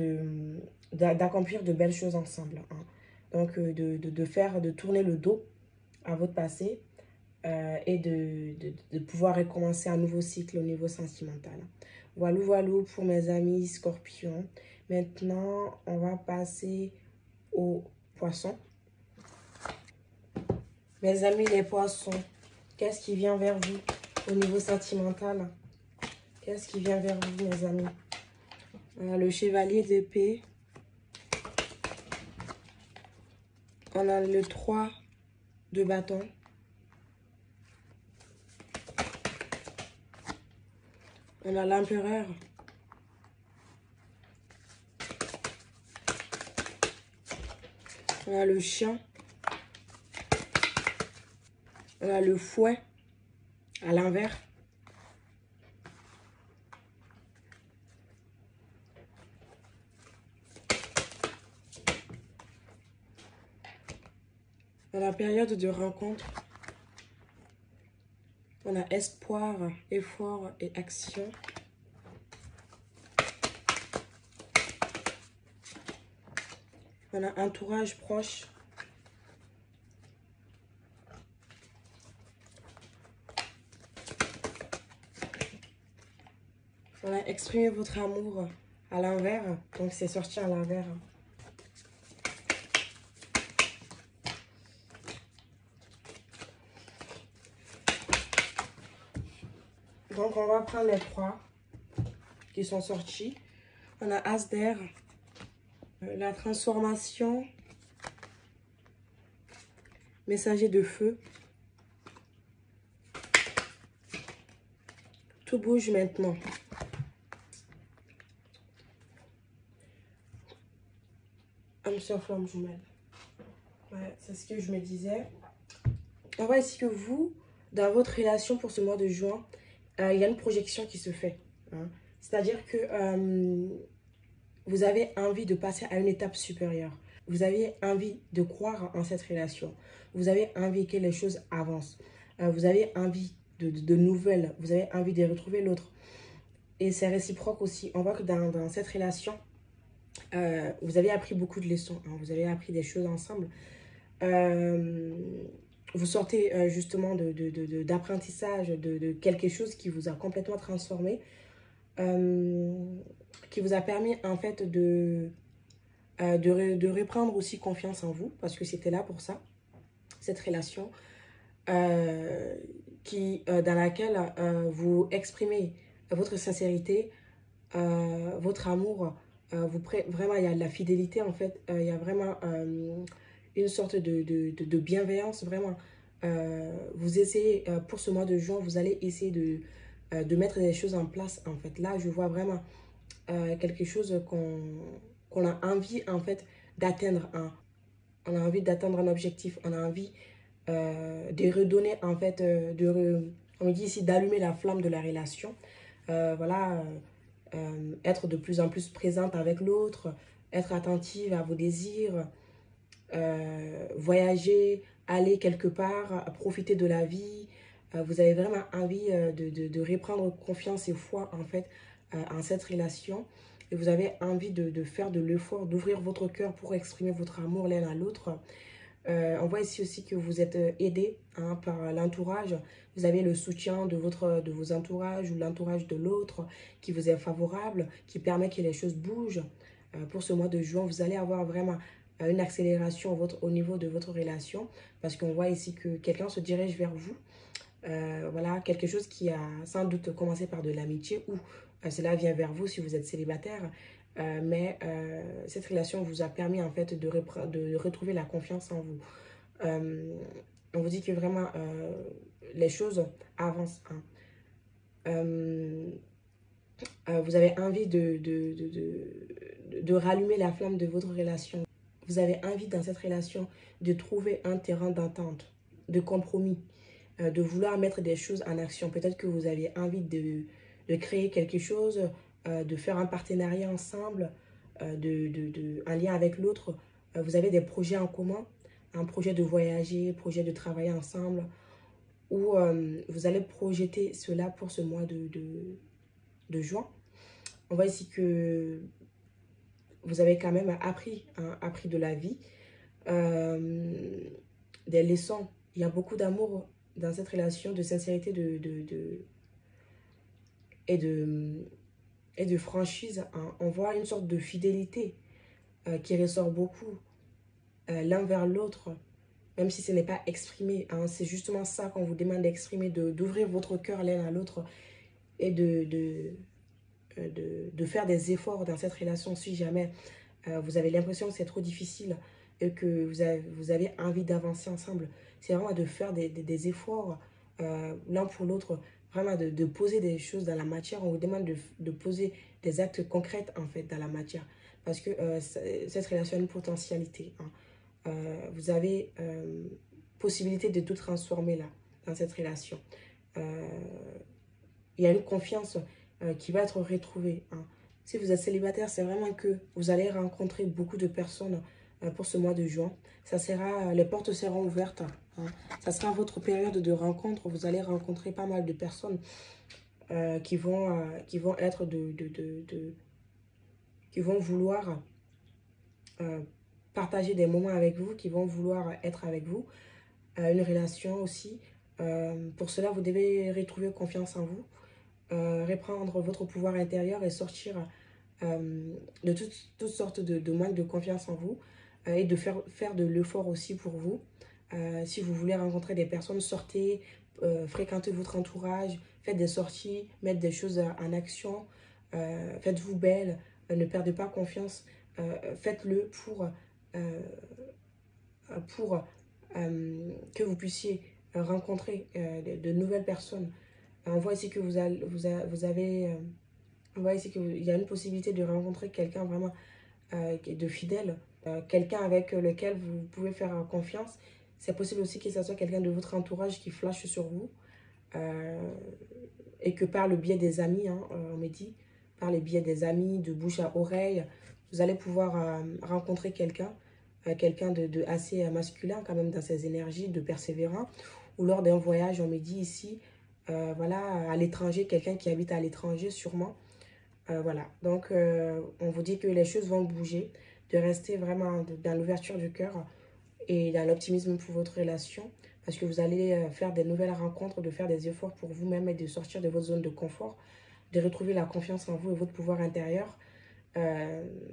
d'accomplir de belles choses ensemble. Hein. Donc, de tourner le dos à votre passé et de pouvoir recommencer un nouveau cycle au niveau sentimental. Voilà, voilà pour mes amis scorpions. Maintenant, on va passer aux poissons. Mes amis les poissons, qu'est-ce qui vient vers vous au niveau sentimental? Qu'est-ce qui vient vers vous, mes amis? Le chevalier d'épée. On a le 3 de bâton. On a l'empereur. On a le chien. On a le fouet à l'envers. Dans la période de rencontre, On a espoir, effort et action. On a entourage proche. On a exprimé votre amour à l'envers. Donc, c'est sorti à l'envers. Donc, on va prendre les 3 qui sont sortis. On a As d'air, la transformation, messager de feu. Tout bouge maintenant. Âme sur flamme jumelle. Ouais, c'est ce que je me disais. On voit ici que vous, dans votre relation pour ce mois de juin, il y a une projection qui se fait. Hein. C'est-à-dire que vous avez envie de passer à une étape supérieure. Vous avez envie de croire en cette relation. Vous avez envie que les choses avancent. Vous avez envie de nouvelles. Vous avez envie de retrouver l'autre. Et c'est réciproque aussi. On voit que dans cette relation, vous avez appris beaucoup de leçons. Hein. Vous avez appris des choses ensemble. Vous sortez justement d'apprentissage, de quelque chose qui vous a complètement transformé, qui vous a permis en fait de reprendre aussi confiance en vous, parce que c'était là pour ça, cette relation dans laquelle vous exprimez votre sincérité, votre amour, vraiment il y a de la fidélité en fait, il y a vraiment une sorte de bienveillance, vraiment. Vous essayez, pour ce mois de juin, vous allez essayer de mettre des choses en place, en fait. Là, je vois vraiment quelque chose qu'on a envie, en fait, d'atteindre. On a envie d'atteindre un objectif. On a envie de redonner, en fait, on dit ici, d'allumer la flamme de la relation. Voilà, être de plus en plus présente avec l'autre, être attentive à vos désirs, voyager, aller quelque part, profiter de la vie. Vous avez vraiment envie de reprendre confiance et foi en fait en cette relation. Et vous avez envie de faire de l'effort, d'ouvrir votre cœur pour exprimer votre amour l'un à l'autre. On voit ici aussi que vous êtes aidé hein, par l'entourage. Vous avez le soutien de vos entourages ou l'entourage de l'autre qui vous est favorable, qui permet que les choses bougent. Pour ce mois de juin, vous allez avoir vraiment une accélération au niveau de votre relation parce qu'on voit ici que quelqu'un se dirige vers vous. Voilà, quelque chose qui a sans doute commencé par de l'amitié ou cela vient vers vous si vous êtes célibataire. Mais cette relation vous a permis en fait de retrouver la confiance en vous. On vous dit que vraiment les choses avancent. Hein. Vous avez envie de rallumer la flamme de votre relation. Vous avez envie dans cette relation de trouver un terrain d'entente, de compromis, de vouloir mettre des choses en action. Peut-être que vous avez envie de créer quelque chose, de faire un partenariat ensemble, un lien avec l'autre. Vous avez des projets en commun, un projet de voyager, projet de travailler ensemble, où vous allez projeter cela pour ce mois de juin. On voit ici que vous avez quand même appris, hein, appris de la vie, des leçons. Il y a beaucoup d'amour dans cette relation, de sincérité et de franchise. Hein. On voit une sorte de fidélité qui ressort beaucoup l'un vers l'autre, même si ce n'est pas exprimé. Hein. C'est justement ça qu'on vous demande d'exprimer, d'ouvrir votre cœur l'un à l'autre et de faire des efforts dans cette relation si jamais vous avez l'impression que c'est trop difficile et que vous avez envie d'avancer ensemble. C'est vraiment de faire des efforts l'un pour l'autre, vraiment de poser des choses dans la matière. On vous demande de poser des actes concrets en fait dans la matière parce que cette relation a une potentialité. Hein. Vous avez possibilité de tout transformer là, dans cette relation. Il y a une confiance qui va être retrouvée. Hein. Si vous êtes célibataire, c'est vraiment que vous allez rencontrer beaucoup de personnes pour ce mois de juin. Les portes seront ouvertes. Hein. Ça sera votre période de rencontre. Vous allez rencontrer pas mal de personnes qui vont être qui vont vouloir partager des moments avec vous, qui vont vouloir être avec vous. Une relation aussi. Pour cela, vous devez retrouver confiance en vous, reprendre votre pouvoir intérieur et sortir de toutes sortes de manque de confiance en vous et de faire de l'effort aussi pour vous. Si vous voulez rencontrer des personnes, sortez, fréquentez votre entourage, faites des sorties, mettez des choses en action, faites-vous belle, ne perdez pas confiance, faites-le pour que vous puissiez rencontrer de nouvelles personnes. On voit ici que vous avez, on voit ici qu'il y a une possibilité de rencontrer quelqu'un vraiment de fidèle, quelqu'un avec lequel vous pouvez faire confiance. C'est possible aussi que ce soit quelqu'un de votre entourage qui flash sur vous et que par le biais des amis, hein, on me dit, par le biais des amis, de bouche à oreille, vous allez pouvoir rencontrer quelqu'un de assez masculin quand même dans ses énergies, de persévérant, ou lors d'un voyage, on me dit ici, voilà, à l'étranger, quelqu'un qui habite à l'étranger sûrement. Voilà, donc on vous dit que les choses vont bouger, de rester vraiment dans l'ouverture du cœur et dans l'optimisme pour votre relation, parce que vous allez faire des nouvelles rencontres, de faire des efforts pour vous-même et de sortir de votre zone de confort, de retrouver la confiance en vous et votre pouvoir intérieur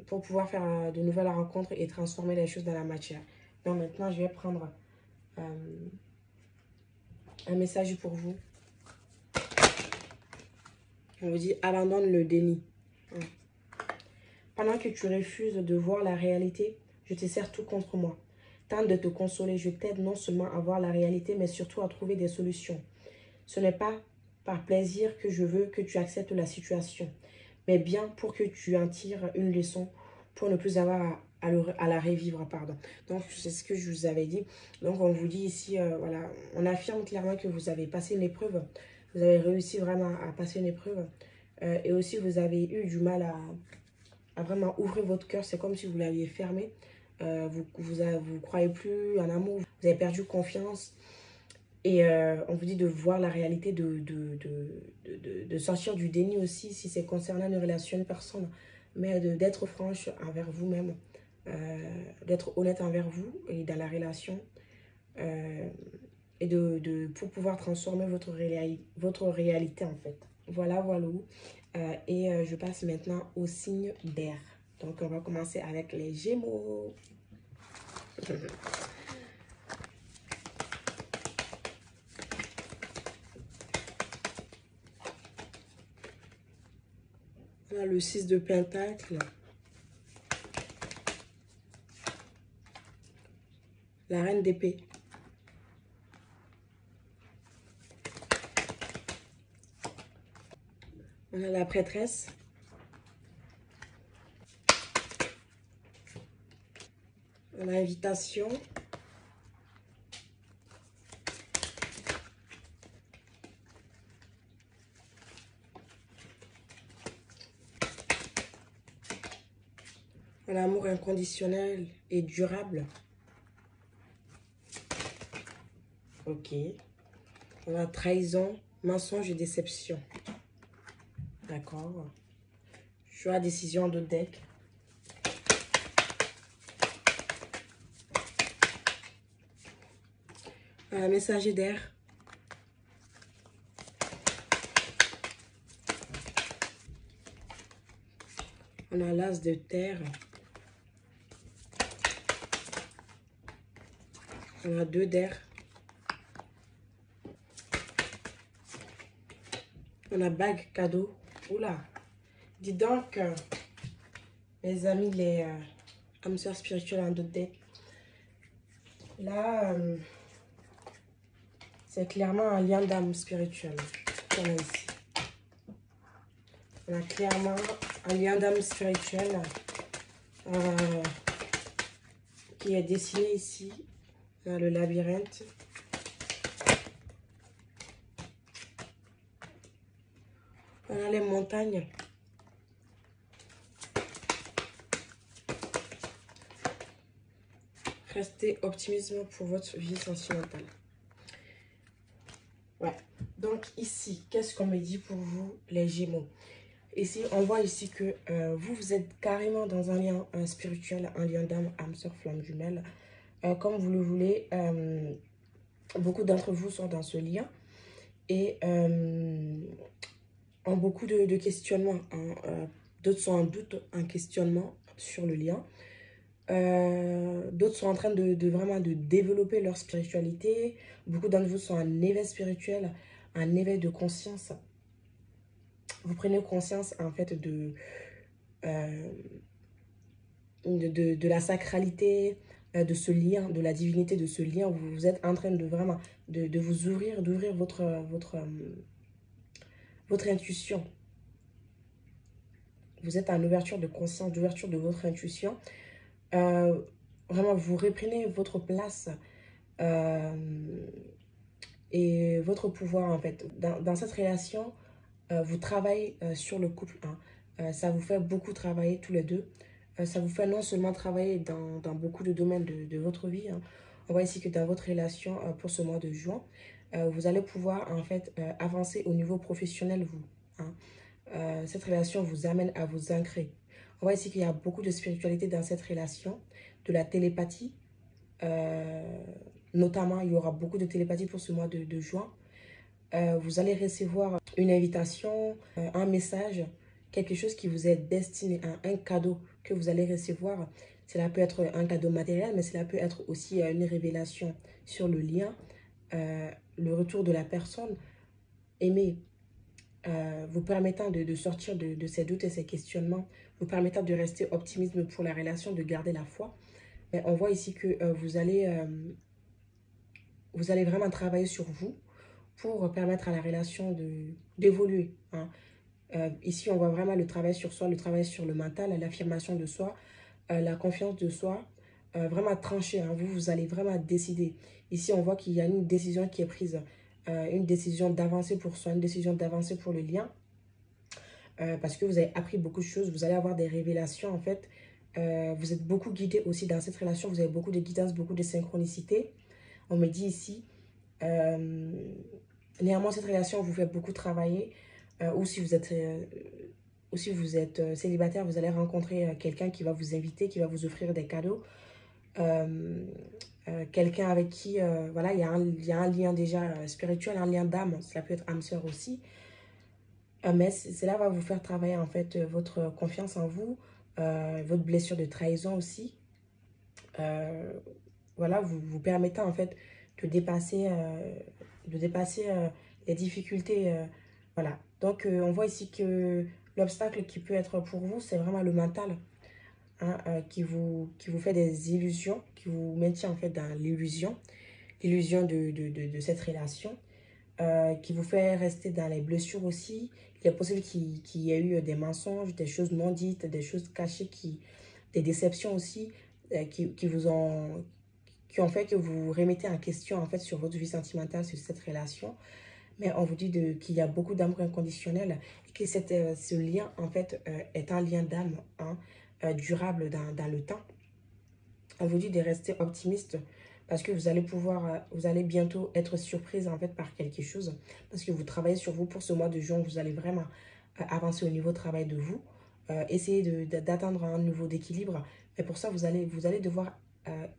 pour pouvoir faire de nouvelles rencontres et transformer les choses dans la matière. Donc maintenant, je vais prendre euh, un message pour vous. On vous dit, abandonne le déni. Pendant que tu refuses de voir la réalité, je te sers tout contre moi. Tente de te consoler, je t'aide non seulement à voir la réalité, mais surtout à trouver des solutions. Ce n'est pas par plaisir que je veux que tu acceptes la situation, mais bien pour que tu en tires une leçon pour ne plus avoir à la revivre. Pardon. Donc, c'est ce que je vous avais dit. Donc, on vous dit ici, voilà, on affirme clairement que vous avez passé une épreuve, vous avez réussi vraiment à passer une épreuve, et aussi vous avez eu du mal à vraiment ouvrir votre cœur. C'est comme si vous l'aviez fermé. Vous croyez plus en amour, vous avez perdu confiance. Et on vous dit de voir la réalité, de sortir du déni aussi, si c'est concernant une relation, une personne, mais d'être franche envers vous-même, d'être honnête envers vous et dans la relation, et pour pouvoir transformer votre réalité en fait. Voilà, voilà. Et je passe maintenant au signe d'air. Donc, on va commencer avec les Gémeaux. On a le 6 de Pentacle. La Reine d'épée. On a la Prêtresse. On a Invitation. On a Amour inconditionnel et durable. Ok. On a Trahison, mensonge et déception. D'accord. Choix, décision de deck. Messager d'air. On a l'As de terre. On a 2 d'air. On a bague cadeau. Oula. Dis donc, mes amis, les âmes sœurs spirituelles en 2 decks. Là, c'est clairement un lien d'âme spirituelle. On a ici. On a clairement un lien d'âme spirituelle qui est dessiné ici. On a le labyrinthe. On a les montagnes. restez optimisme pour votre vie sentimentale. Ouais. Donc ici, qu'est-ce qu'on me dit pour vous, les Gémeaux? Ici, on voit ici que vous êtes carrément dans un lien spirituel, un lien d'âme, âme sœur, flamme jumelle. Comme vous le voulez, beaucoup d'entre vous sont dans ce lien et ont beaucoup de questionnements. Hein, d'autres sont en doute, en questionnement sur le lien. D'autres sont en train vraiment de développer leur spiritualité. Beaucoup d'entre vous sont en éveil spirituel, un éveil de conscience. Vous prenez conscience en fait euh, de la sacralité, de ce lien, de la divinité de ce lien. Vous êtes en train de vraiment de vous ouvrir, d'ouvrir votre intuition. Vous êtes en ouverture de conscience, d'ouverture de votre intuition. Vraiment, vous reprenez votre place et votre pouvoir en fait. Dans cette relation, vous travaillez sur le couple. Hein. Ça vous fait beaucoup travailler tous les deux. Ça vous fait non seulement travailler dans beaucoup de domaines de votre vie. Hein. On voit ici que dans votre relation pour ce mois de juin, vous allez pouvoir en fait avancer au niveau professionnel vous. Hein. Cette relation vous amène à vous ancrer. On voit ici qu'il y a beaucoup de spiritualité dans cette relation, de la télépathie. Notamment, il y aura beaucoup de télépathie pour ce mois de juin. Vous allez recevoir une invitation, un message, quelque chose qui vous est destiné, un cadeau que vous allez recevoir. Cela peut être un cadeau matériel, mais cela peut être aussi une révélation sur le lien, le retour de la personne aimée, vous permettant de sortir de ces doutes et ces questionnements, vous permettant de rester optimiste pour la relation, de garder la foi. Mais on voit ici que vous allez vraiment travailler sur vous pour permettre à la relation d'évoluer. Hein. Ici, on voit vraiment le travail sur soi, le travail sur le mental, l'affirmation de soi, la confiance de soi, vraiment trancher. Hein. Vous allez vraiment décider. Ici, on voit qu'il y a une décision qui est prise, une décision d'avancer pour soi, une décision d'avancer pour le lien, parce que vous avez appris beaucoup de choses, vous allez avoir des révélations en fait. Vous êtes beaucoup guidé aussi dans cette relation, vous avez beaucoup de guidance, beaucoup de synchronicité. On me dit ici, néanmoins, cette relation vous fait beaucoup travailler. Ou si vous êtes célibataire, vous allez rencontrer quelqu'un qui va vous inviter, qui va vous offrir des cadeaux. Quelqu'un avec qui, voilà, il y a un lien déjà spirituel, un lien d'âme. Cela peut être âme sœur aussi. Mais cela va vous faire travailler en fait votre confiance en vous, votre blessure de trahison aussi. Voilà, vous permettant en fait de dépasser les difficultés. Voilà. Donc, on voit ici que l'obstacle qui peut être pour vous, c'est vraiment le mental. Hein, qui vous fait des illusions, qui vous maintient en fait dans l'illusion, l'illusion de cette relation, qui vous fait rester dans les blessures aussi. Il est possible qu'il y ait eu des mensonges, des choses non dites, des choses cachées, des déceptions aussi, qui ont fait que vous remettez en question en fait sur votre vie sentimentale, sur cette relation. Mais on vous dit qu'il y a beaucoup d'amour inconditionnel et que ce lien en fait est un lien d'âme, hein, durable dans le temps. On vous dit de rester optimiste parce que vous allez bientôt être surprise en fait par quelque chose parce que vous travaillez sur vous pour ce mois de juin, vous allez vraiment avancer au niveau travail de vous, essayer d'atteindre un niveau d'équilibre. Mais pour ça, vous allez devoir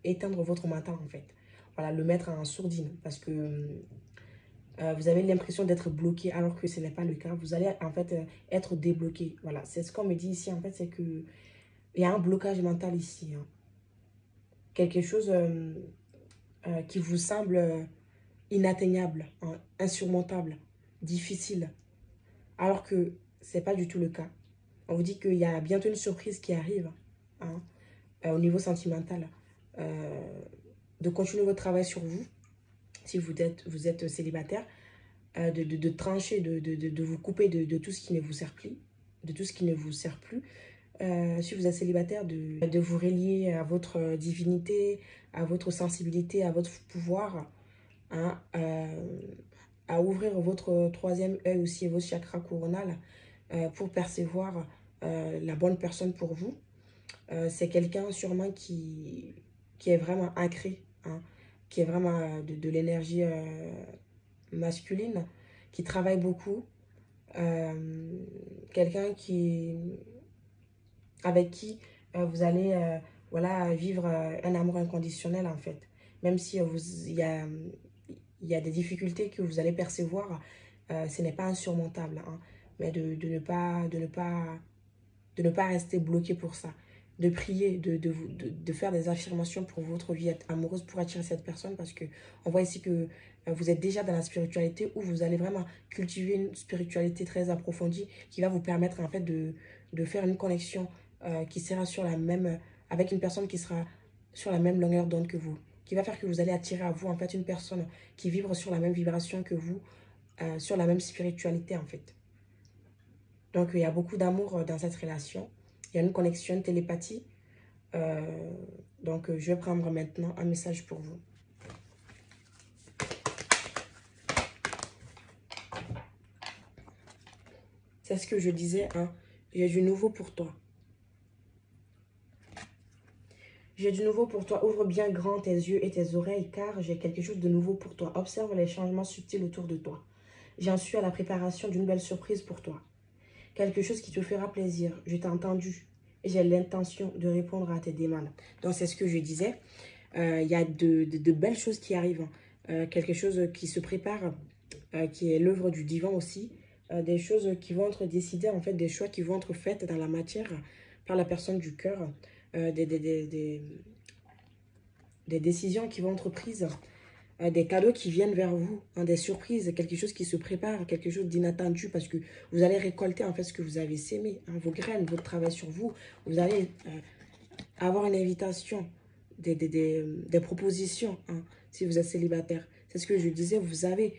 éteindre votre mental en fait. Voilà, le mettre en sourdine parce que vous avez l'impression d'être bloqué alors que ce n'est pas le cas. Vous allez en fait être débloqué. Voilà, c'est ce qu'on me dit ici en fait, c'est que il y a un blocage mental ici. Hein. Quelque chose qui vous semble inatteignable, hein, insurmontable, difficile. Alors que ce n'est pas du tout le cas. On vous dit qu'il y a bientôt une surprise qui arrive, hein, au niveau sentimental. De continuer votre travail sur vous, si vous êtes célibataire, de trancher, de vous couper de tout ce qui ne vous sert plus, de tout ce qui ne vous sert plus. Si vous êtes célibataire, de vous relier à votre divinité, à votre sensibilité, à votre pouvoir, hein, à ouvrir votre troisième œil aussi, votre chakra coronal, pour percevoir la bonne personne pour vous. C'est quelqu'un sûrement qui est vraiment ancré, hein, qui est vraiment de l'énergie masculine, qui travaille beaucoup, quelqu'un avec qui vous allez voilà, vivre un amour inconditionnel en fait. Même si il y a des difficultés que vous allez percevoir, ce n'est pas insurmontable, hein, mais de ne pas rester bloqué pour ça. De prier, de faire des affirmations pour votre vie amoureuse pour attirer cette personne parce que on voit ici que vous êtes déjà dans la spiritualité où vous allez vraiment cultiver une spiritualité très approfondie qui va vous permettre en fait de faire une connexion qui sera sur la même, avec une personne qui sera sur la même longueur d'onde que vous, qui va faire que vous allez attirer à vous en fait une personne qui vibre sur la même vibration que vous, sur la même spiritualité en fait. Donc, il y a beaucoup d'amour dans cette relation. Il y a une connexion, une télépathie. Euh, donc, je vais prendre maintenant un message pour vous. C'est ce que je disais, hein. J'ai du nouveau pour toi. J'ai du nouveau pour toi. Ouvre bien grand tes yeux et tes oreilles, car j'ai quelque chose de nouveau pour toi. Observe les changements subtils autour de toi. J'en suis à la préparation d'une belle surprise pour toi. Quelque chose qui te fera plaisir. Je t'ai entendu et j'ai l'intention de répondre à tes demandes. Donc, c'est ce que je disais. Il y a de belles choses qui arrivent, hein. Quelque chose qui se prépare, qui est l'œuvre du divan aussi. Des choses qui vont être décidées, en fait, des choix qui vont être faits dans la matière par la personne du cœur. Des décisions qui vont être prises, des cadeaux qui viennent vers vous, hein, des surprises, quelque chose qui se prépare, quelque chose d'inattendu parce que vous allez récolter en fait ce que vous avez sémé, hein, vos graines, votre travail sur vous. Vous allez avoir une invitation, des propositions, hein, si vous êtes célibataire. C'est ce que je disais, vous avez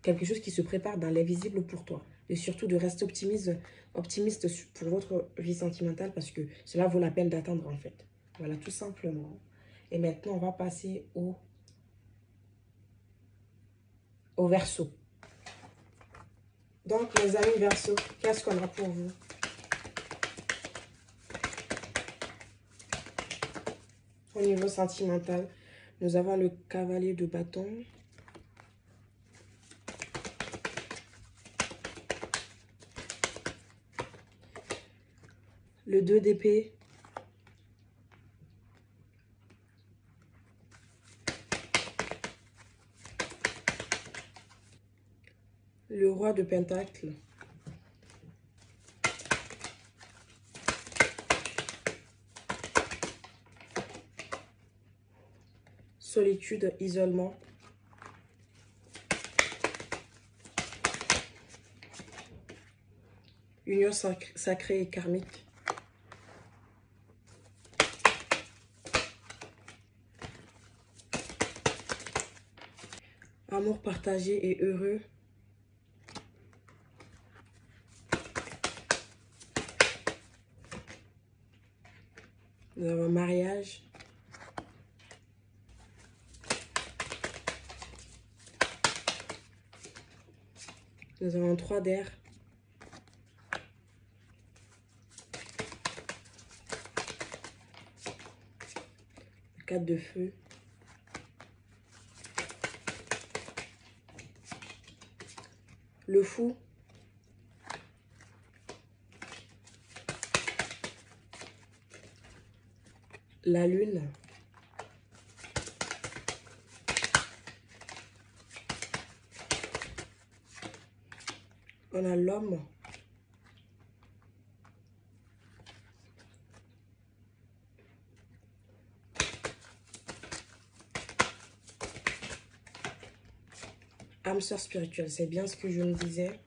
quelque chose qui se prépare dans l'invisible pour toi. Et surtout de rester optimiste pour votre vie sentimentale parce que cela vaut la peine d'attendre en fait. Voilà, tout simplement. Et maintenant, on va passer au Verseau. Donc, les amis Verseau, qu'est-ce qu'on a pour vous? Au niveau sentimental, nous avons le cavalier de bâton. Le 2 d'épée. Le roi de pentacle. Solitude, isolement. Union sacrée et karmique. Amour partagé et heureux. Nous avons mariage. Nous avons 3 d'air. 4 de feu. Le fou. La lune. On a l'homme. Âme sœur spirituelle, c'est bien ce que je me disais.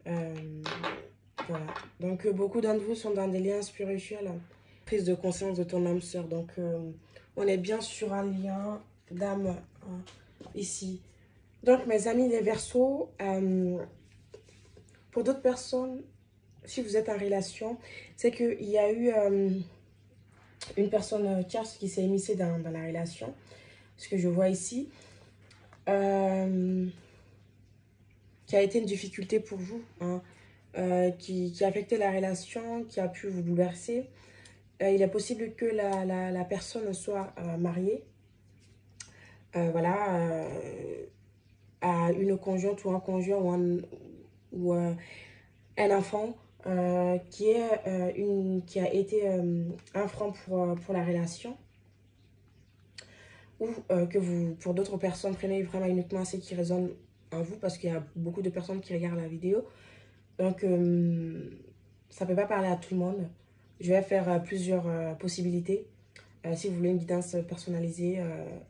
Voilà. Donc, beaucoup d'entre vous sont dans des liens spirituels. Prise de conscience de ton âme sœur. Donc, on est bien sur un lien d'âme ici. Donc, mes amis les Verseaux, pour d'autres personnes, si vous êtes en relation, c'est qu'il y a eu une personne tierce qui s'est émissée dans la relation. Ce que je vois ici. Qui a été une difficulté pour vous, hein, qui a affecté la relation, qui a pu vous bouleverser. Il est possible que la personne soit mariée, voilà, à une conjointe ou un conjoint ou un enfant qui a été un frein pour la relation, ou que vous, pour d'autres personnes, prenez vraiment uniquement ce qui résonne en vous, parce qu'il y a beaucoup de personnes qui regardent la vidéo. Donc, ça ne peut pas parler à tout le monde. Je vais faire plusieurs possibilités. Si vous voulez une guidance personnalisée,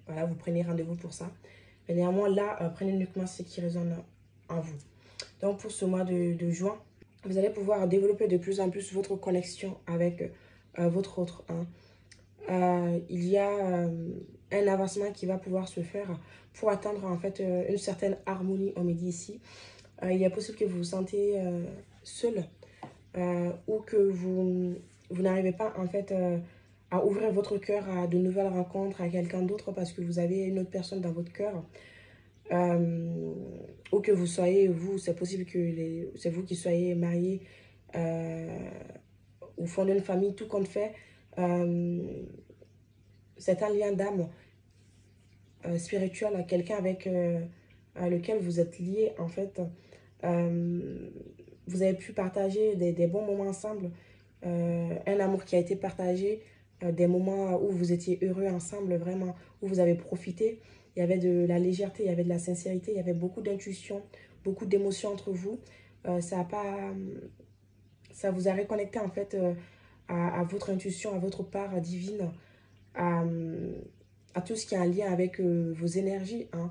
voilà, vous prenez rendez-vous pour ça. Mais néanmoins, là, prenez uniquement ce qui résonne en vous. Donc, pour ce mois de juin, vous allez pouvoir développer de plus en plus votre connexion avec votre autre. Hein. Il y a un avancement qui va pouvoir se faire pour atteindre en fait une certaine harmonie, on me dit ici. Il est possible que vous vous sentez seul, ou que vous n'arrivez pas en fait à ouvrir votre cœur à de nouvelles rencontres, à quelqu'un d'autre, parce que vous avez une autre personne dans votre cœur. Ou que vous soyez, vous, c'est possible que c'est vous qui soyez marié ou fondez une famille, tout compte fait. C'est un lien d'âme spirituel à quelqu'un avec lequel vous êtes lié en fait. Vous avez pu partager des bons moments ensemble, un amour qui a été partagé, des moments où vous étiez heureux ensemble, vraiment, où vous avez profité. Il y avait de la légèreté, il y avait de la sincérité, il y avait beaucoup d'intuition, beaucoup d'émotions entre vous. Ça vous a reconnecté en fait à votre intuition, à votre part divine, à, à tout ce qui est en lien avec vos énergies. Hein.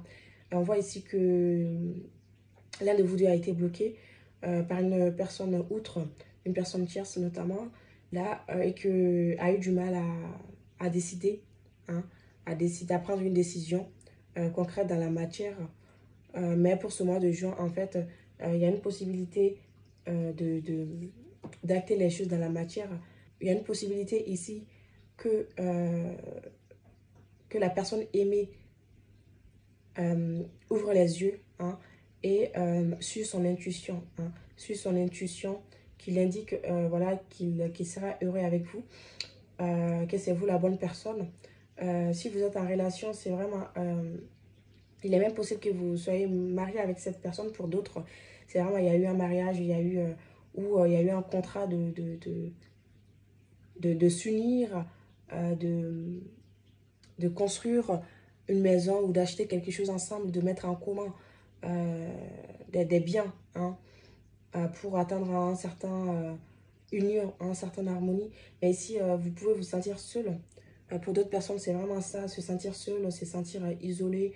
On voit ici que l'un de vous deux a été bloqué par une personne outre, une personne tierce notamment, là, et que a eu du mal à décider, hein, à prendre une décision concrète dans la matière. Mais pour ce mois de juin, en fait, il y a une possibilité d'acter les choses dans la matière. Il y a une possibilité ici que, que la personne aimée ouvre les yeux, hein, et suit son intuition, hein, suit son intuition qui l'indique voilà, qu'il sera heureux avec vous, que c'est vous la bonne personne. Si vous êtes en relation, c'est vraiment... il est même possible que vous soyez marié avec cette personne. Pour d'autres, c'est vraiment, il y a eu un mariage, il y a eu, il y a eu un contrat de s'unir, de construire une maison ou d'acheter quelque chose ensemble, de mettre en commun des biens, hein, pour atteindre un certain union, une certaine harmonie. Mais ici, vous pouvez vous sentir seul. Pour d'autres personnes, c'est vraiment ça, se sentir seul, se sentir isolé,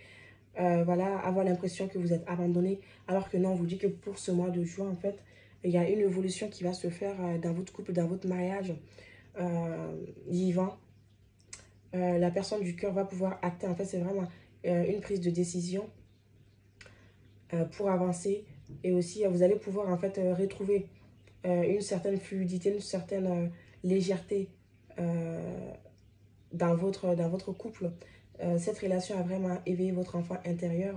voilà, avoir l'impression que vous êtes abandonné. Alors que non, on vous dit que pour ce mois de juin, en fait, il y a une évolution qui va se faire dans votre couple, dans votre mariage vivant. La personne du cœur va pouvoir acter. En fait, c'est vraiment une prise de décision pour avancer. Et aussi, vous allez pouvoir en fait retrouver une certaine fluidité, une certaine légèreté dans votre couple. Cette relation a vraiment éveillé votre enfant intérieur,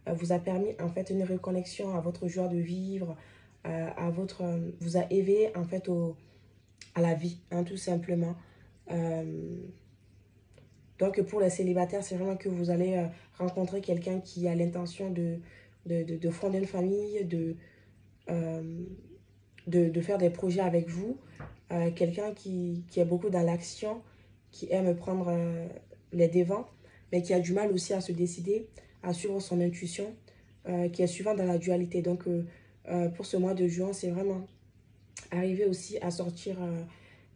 vous a permis en fait une reconnexion à votre joie de vivre, vous a éveillé en fait à la vie, hein, tout simplement. Donc pour les célibataires, c'est vraiment que vous allez rencontrer quelqu'un qui a l'intention de fonder une famille, euh, de faire des projets avec vous. Quelqu'un qui est beaucoup dans l'action, qui aime prendre les devants, mais qui a du mal aussi à se décider, à suivre son intuition, qui est souvent dans la dualité. Donc pour ce mois de juin, c'est vraiment arriver aussi à sortir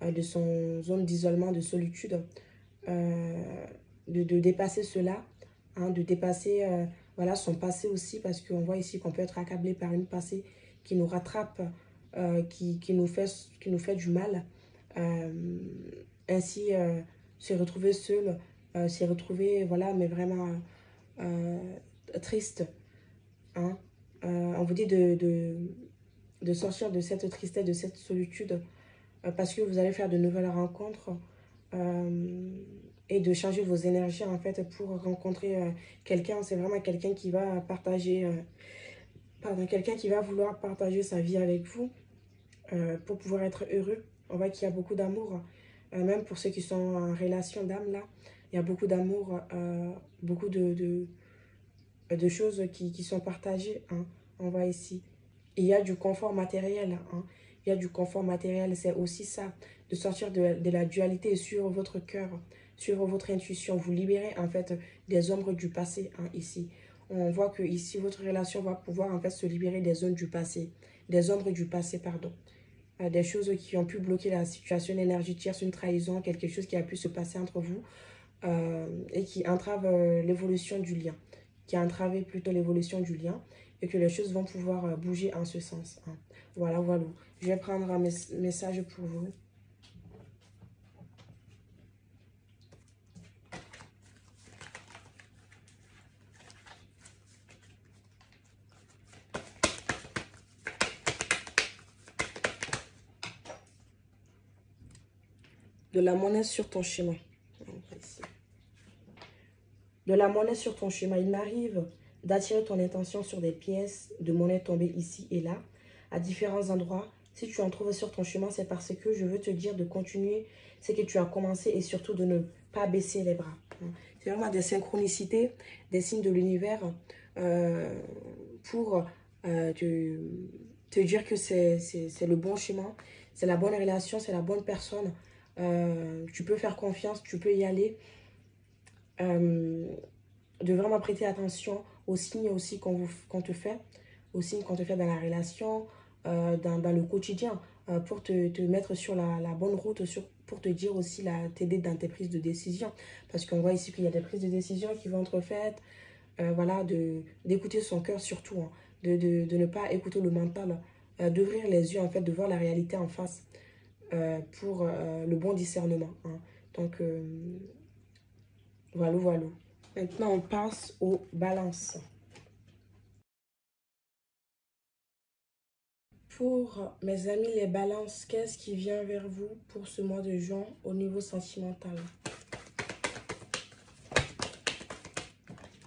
de son zone d'isolement, de solitude, de dépasser cela, hein, de dépasser voilà, son passé aussi, parce qu'on voit ici qu'on peut être accablé par une passé qui nous rattrape, qui nous fait du mal. Ainsi, se retrouver seul, se retrouver, voilà, mais vraiment euh, triste. Hein. On vous dit de sortir de cette tristesse, de cette solitude, parce que vous allez faire de nouvelles rencontres et de changer vos énergies en fait pour rencontrer quelqu'un. C'est vraiment quelqu'un qui va partager, pardon, quelqu'un qui va vouloir partager sa vie avec vous pour pouvoir être heureux. On voit qu'il y a beaucoup d'amour même pour ceux qui sont en relation d'âme, là, il y a beaucoup d'amour, beaucoup de choses qui sont partagées, hein. On voit ici. Il y a du confort matériel, hein. Il y a du confort matériel, c'est aussi ça, de sortir de la dualité et suivre votre cœur, suivre votre intuition, vous libérer en fait des ombres du passé, hein, ici. On voit que ici, votre relation va pouvoir en fait se libérer des ombres du passé, des ombres du passé, pardon. Des choses qui ont pu bloquer la situation, une énergie tierce, une trahison, quelque chose qui a pu se passer entre vous et qui entrave l'évolution du lien, qui a entravé plutôt l'évolution du lien et que les choses vont pouvoir bouger en ce sens, hein. Voilà, voilà. Je vais prendre un message pour vous. De la monnaie sur ton chemin. De la monnaie sur ton chemin. Il m'arrive d'attirer ton attention sur des pièces de monnaie tombées ici et là, à différents endroits. Si tu en trouves sur ton chemin, c'est parce que je veux te dire de continuer ce que tu as commencé et surtout de ne pas baisser les bras. C'est vraiment des synchronicités, des signes de l'univers pour te dire que c'est le bon chemin, c'est la bonne relation, c'est la bonne personne. Tu peux faire confiance, tu peux y aller. De vraiment prêter attention aux signes aussi qu'on te fait, aux signes qu'on te fait dans la relation, dans le quotidien, pour te mettre sur la bonne route, pour te dire aussi, t'aider dans tes prises de décision. Parce qu'on voit ici qu'il y a des prises de décision qui vont être faites, voilà, d'écouter son cœur surtout, hein, de ne pas écouter le mental, d'ouvrir les yeux, en fait, de voir la réalité en face pour le bon discernement, hein. Donc, voilà, voilà. Maintenant, on passe aux balances. Pour mes amis les balances, qu'est-ce qui vient vers vous pour ce mois de juin au niveau sentimental?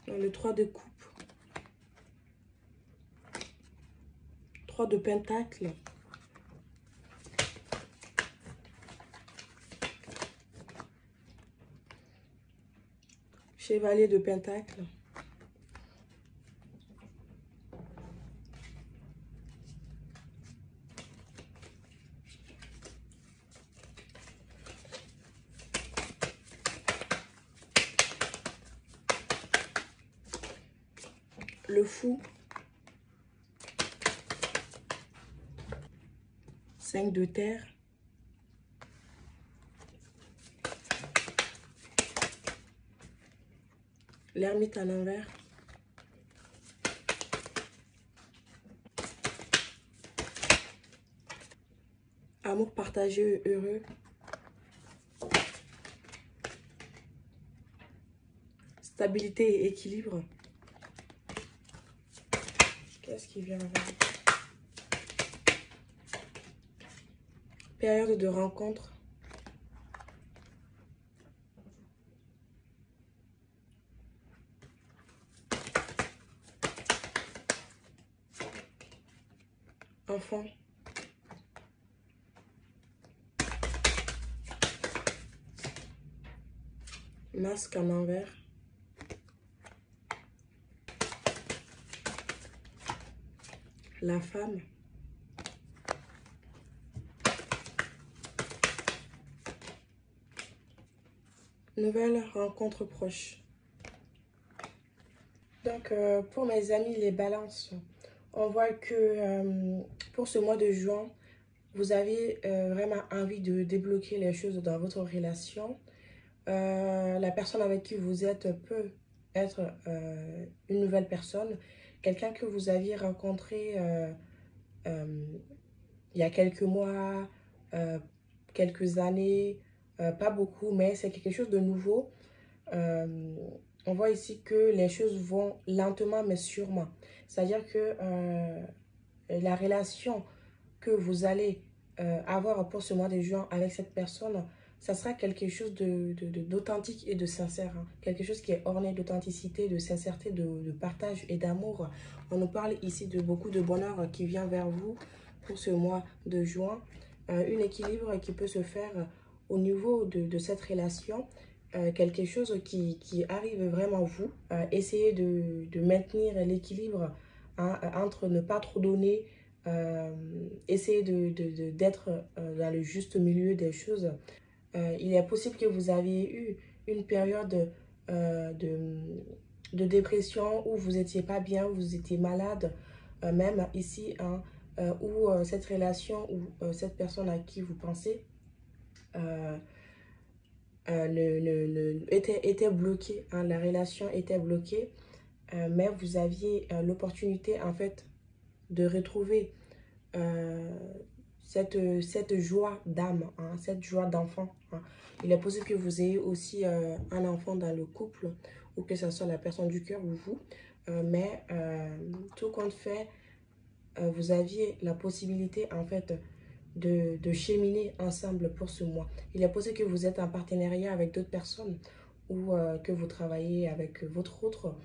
Le 3 de coupe, 3 de pentacle, chevalier de pentacle, le fou, 5 de terre, l'ermite à l'envers, amour partagé heureux, stabilité et équilibre. Qu'est-ce qui vient vers vous? Période de rencontre, enfant, masque à l'envers, la femme, nouvelle rencontre proche. Donc, pour mes amis les balances, on voit que pour ce mois de juin, vous avez vraiment envie de débloquer les choses dans votre relation. La personne avec qui vous êtes peut être une nouvelle personne, quelqu'un que vous aviez rencontré il y a quelques mois, quelques années, pas beaucoup, mais c'est quelque chose de nouveau. On voit ici que les choses vont lentement mais sûrement. C'est-à-dire que la relation que vous allez avoir pour ce mois de juin avec cette personne, ça sera quelque chose d'authentique et de sincère, hein. Quelque chose qui est orné d'authenticité, de sincérité, de partage et d'amour. On nous parle ici de beaucoup de bonheur qui vient vers vous pour ce mois de juin. Un équilibre qui peut se faire au niveau de cette relation, quelque chose qui arrive vraiment à vous. Essayez de maintenir l'équilibre, hein, entre ne pas trop donner, essayez d'être dans le juste milieu des choses. Il est possible que vous avez eu une période de dépression où vous n'étiez pas bien, vous étiez malade, même ici, hein, où cette relation ou cette personne à qui vous pensez euh, était bloquée, hein, la relation était bloquée, mais vous aviez l'opportunité en fait de retrouver euh, cette joie d'âme, hein, cette joie d'enfant, hein. Il est possible que vous ayez aussi un enfant dans le couple ou que ce soit la personne du cœur ou vous, mais tout compte fait, vous aviez la possibilité en fait de cheminer ensemble pour ce mois. Il est possible que vous êtes en partenariat avec d'autres personnes ou que vous travaillez avec votre autre,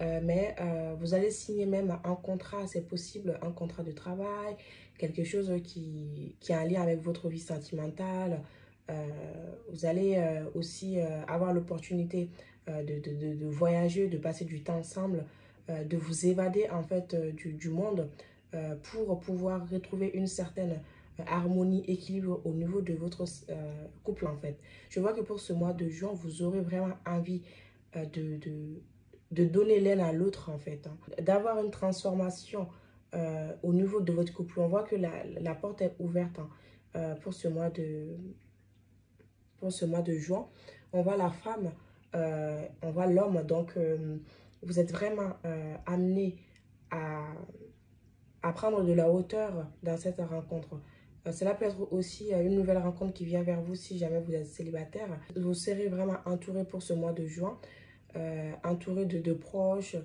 mais vous allez signer même un contrat, c'est possible, un contrat de travail, quelque chose qui a un lien avec votre vie sentimentale. Euh, Vous allez aussi avoir l'opportunité de voyager, de passer du temps ensemble, de vous évader en fait du monde pour pouvoir retrouver une certaine harmonie, équilibre au niveau de votre couple en fait. Je vois que pour ce mois de juin, vous aurez vraiment envie euh, de, de, de donner l'un à l'autre en fait, hein. D'avoir une transformation au niveau de votre couple. On voit que la porte est ouverte, hein, pour ce mois de juin. On voit la femme, on voit l'homme, donc vous êtes vraiment amené à, à prendre de la hauteur dans cette rencontre. Cela peut être aussi une nouvelle rencontre qui vient vers vous si jamais vous êtes célibataire. Vous serez vraiment entouré pour ce mois de juin, entouré de proches,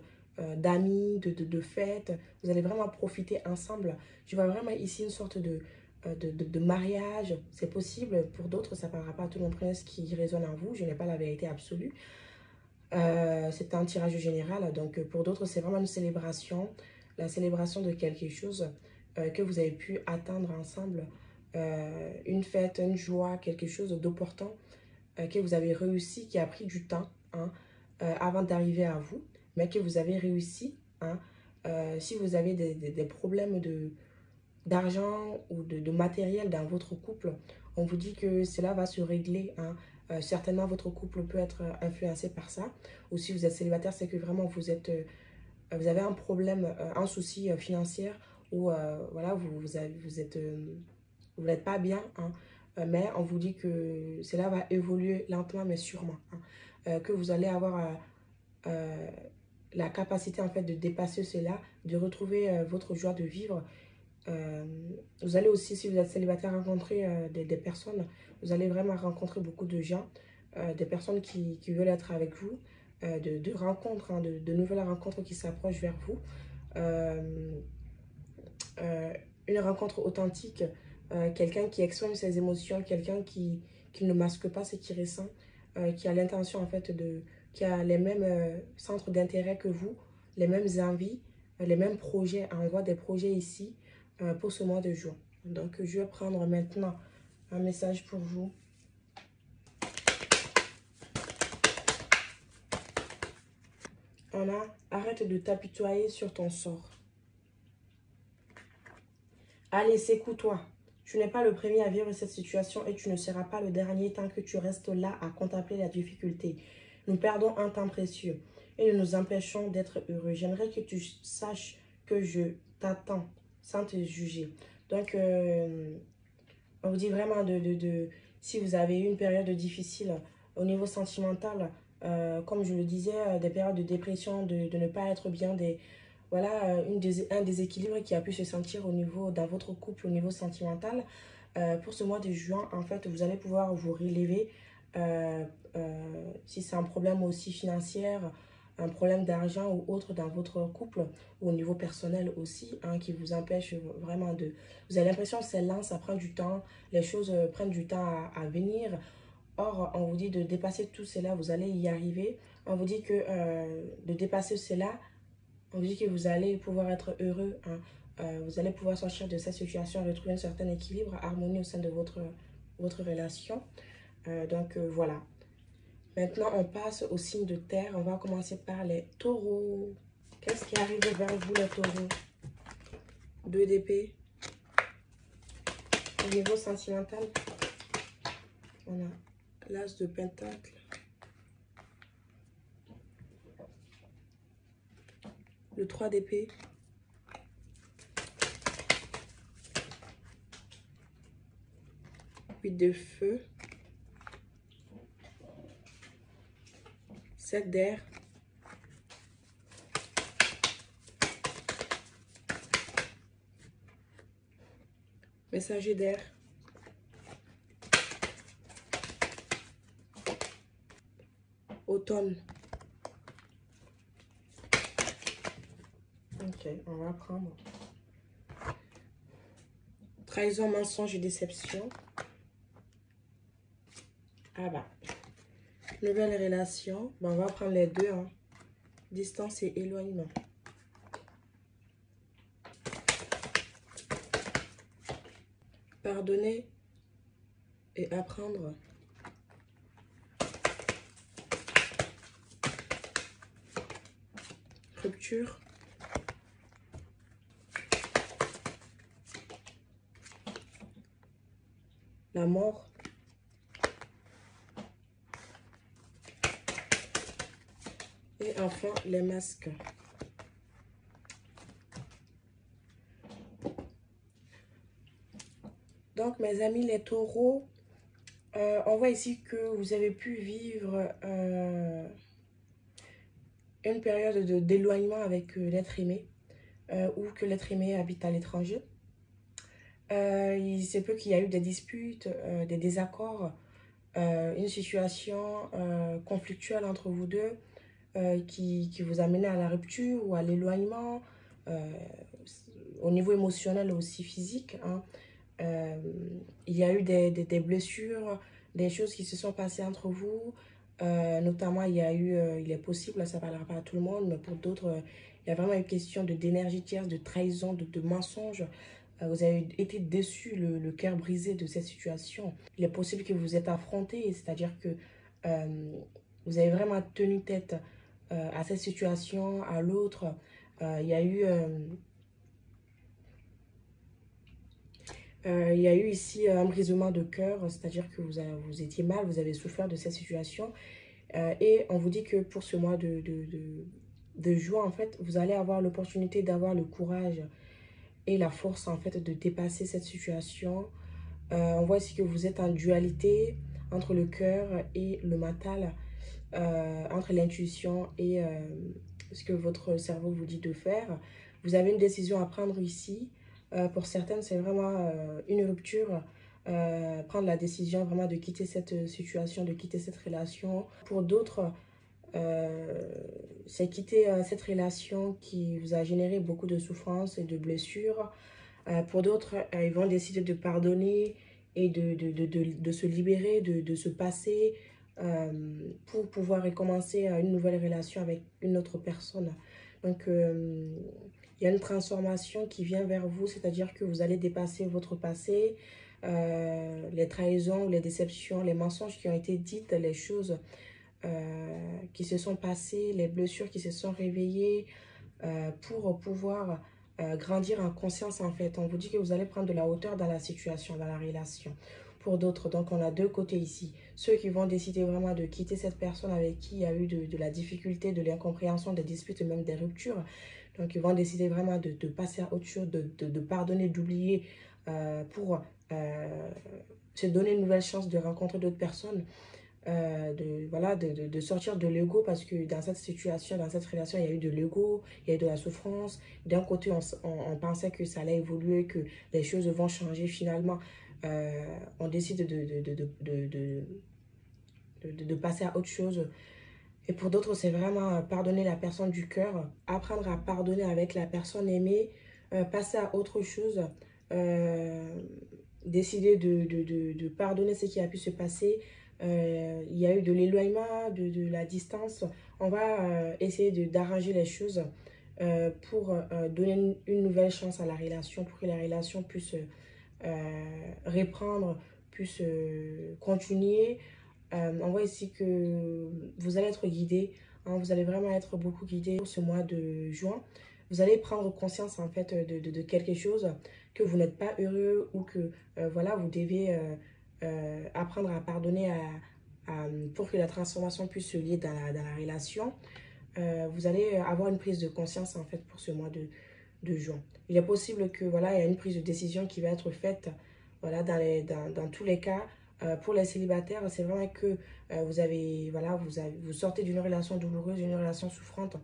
d'amis, de fêtes. Vous allez vraiment profiter ensemble. Je vois vraiment ici une sorte de mariage. C'est possible. Pour d'autres, ça ne parlera pas à tout le monde. Prenez ce qui résonne en vous. Je n'ai pas la vérité absolue. C'est un tirage général. Donc, pour d'autres, c'est vraiment une célébration. La célébration de quelque chose que vous avez pu atteindre ensemble. Une fête, une joie, quelque chose d'opportun que vous avez réussi, qui a pris du temps, hein, avant d'arriver à vous, mais que vous avez réussi, hein. Si vous avez des problèmes d'argent ou de matériel dans votre couple, on vous dit que cela va se régler, hein. Certainement, votre couple peut être influencé par ça. Ou si vous êtes célibataire, c'est que vraiment vous avez un problème, un souci financier ou voilà, vous n'êtes pas bien, hein. Mais on vous dit que cela va évoluer lentement mais sûrement, hein. Que vous allez avoir euh, la capacité en fait de dépasser cela, de retrouver votre joie de vivre. Euh, Vous allez aussi, si vous êtes célibataire, rencontrer des personnes. Vous allez vraiment rencontrer beaucoup de gens, des personnes qui veulent être avec vous, de rencontres, hein, de nouvelles rencontres qui s'approchent vers vous. Euh, euh, une rencontre authentique, quelqu'un qui exprime ses émotions, quelqu'un qui ne masque pas ce qu'il ressent, qui a l'intention en fait qui a les mêmes centres d'intérêt que vous, les mêmes envies, les mêmes projets. On voit des projets ici pour ce mois de juin. Donc je vais prendre maintenant un message pour vous. On a arrête de t'apitoyer sur ton sort. Allez, secoue-toi. Tu n'es pas le premier à vivre cette situation et tu ne seras pas le dernier tant que tu restes là à contempler la difficulté. Nous perdons un temps précieux et nous nous empêchons d'être heureux. J'aimerais que tu saches que je t'attends sans te juger. Donc, on vous dit vraiment si vous avez eu une période difficile au niveau sentimental, comme je le disais, des périodes de dépression, de ne pas être bien, voilà, un déséquilibre qui a pu se sentir dans votre couple au niveau sentimental. Pour ce mois de juin, en fait, vous allez pouvoir vous relever. Si c'est un problème aussi financier, un problème d'argent ou autre dans votre couple, ou au niveau personnel aussi, hein, qui vous empêche vraiment de... Vous avez l'impression que c'est lent, ça prend du temps, les choses prennent du temps à venir. Or, on vous dit de dépasser tout cela, vous allez y arriver. On vous dit que de dépasser cela, on vous dit que vous allez pouvoir être heureux, hein. Vous allez pouvoir sortir de cette situation, retrouver un certain équilibre, harmonie au sein de votre votre relation. Voilà. Maintenant, on passe au signe de terre. On va commencer par les taureaux. Qu'est-ce qui arrive vers vous, les taureaux? 2 d'épée. Au niveau sentimental, on a l'as de pentacle. Le 3 d'épée. De feu, 7 d'air, messager d'air, automne. Ok, on va prendre trahison, mensonge et déception. Ah bah, nouvelle relation. Ben, on va prendre les deux. Hein. Distance et éloignement. Pardonner et apprendre. Rupture. La mort. Et enfin, les masques. Donc, mes amis, les taureaux, on voit ici que vous avez pu vivre une période d'éloignement avec l'être aimé ou que l'être aimé habite à l'étranger. Il se peut qu'il y a eu des disputes, des désaccords, une situation conflictuelle entre vous deux qui vous a mené à la rupture ou à l'éloignement, au niveau émotionnel aussi physique. Hein. Il y a eu des blessures, des choses qui se sont passées entre vous. Notamment, il y a eu, il est possible, ça ne parlera pas à tout le monde, mais pour d'autres, il y a vraiment une question d'énergie tierce, de trahison, de mensonge. Vous avez été déçu, le cœur brisé de cette situation. Il est possible que vous êtes affronté, c'est-à-dire que vous avez vraiment tenu tête à cette situation, à l'autre. Il y a eu ici un brisement de cœur, c'est-à-dire que vous étiez mal, vous avez souffert de cette situation. Et on vous dit que pour ce mois de juin, en fait, vous allez avoir l'opportunité d'avoir le courage et la force, en fait, de dépasser cette situation. On voit ici que vous êtes en dualité entre le cœur et le mental, entre l'intuition et ce que votre cerveau vous dit de faire. Vous avez une décision à prendre ici. Pour certaines, c'est vraiment une rupture. Prendre la décision vraiment de quitter cette situation, de quitter cette relation. Pour d'autres, c'est quitter cette relation qui vous a généré beaucoup de souffrance et de blessures. Pour d'autres, ils vont décider de pardonner et de se libérer, de se passer pour pouvoir recommencer une nouvelle relation avec une autre personne. Donc, il y a une transformation qui vient vers vous, c'est-à-dire que vous allez dépasser votre passé, les trahisons, les déceptions, les mensonges qui ont été dites, les choses qui se sont passées, les blessures qui se sont réveillées pour pouvoir grandir en conscience en fait. On vous dit que vous allez prendre de la hauteur dans la situation, dans la relation. Pour d'autres, donc on a deux côtés ici. Ceux qui vont décider vraiment de quitter cette personne avec qui il y a eu de la difficulté, de l'incompréhension, des disputes, même des ruptures. Donc ils vont décider vraiment de passer à autre chose, de pardonner, d'oublier pour se donner une nouvelle chance de rencontrer d'autres personnes. De sortir de l'ego parce que dans cette situation, dans cette relation, il y a eu de l'ego, il y a eu de la souffrance. D'un côté, on pensait que ça allait évoluer, que les choses vont changer. Finalement, on décide de passer à autre chose. Et pour d'autres, c'est vraiment pardonner la personne du cœur, apprendre à pardonner avec la personne aimée, passer à autre chose, décider de pardonner ce qui a pu se passer. Il y a eu de l'éloignement, de la distance. On va essayer d'arranger les choses pour donner une nouvelle chance à la relation, pour que la relation puisse reprendre, puisse continuer. On voit ici que vous allez être guidé, hein, vous allez vraiment être beaucoup guidé pour ce mois de juin. Vous allez prendre conscience en fait de quelque chose, que vous n'êtes pas heureux ou que voilà, vous devez apprendre à pardonner pour que la transformation puisse se lier dans la relation. Vous allez avoir une prise de conscience en fait pour ce mois de juin. Il est possible que voilà, il y a une prise de décision qui va être faite voilà, dans tous les cas. Pour les célibataires, c'est vraiment que vous sortez d'une relation douloureuse, d'une relation souffrante.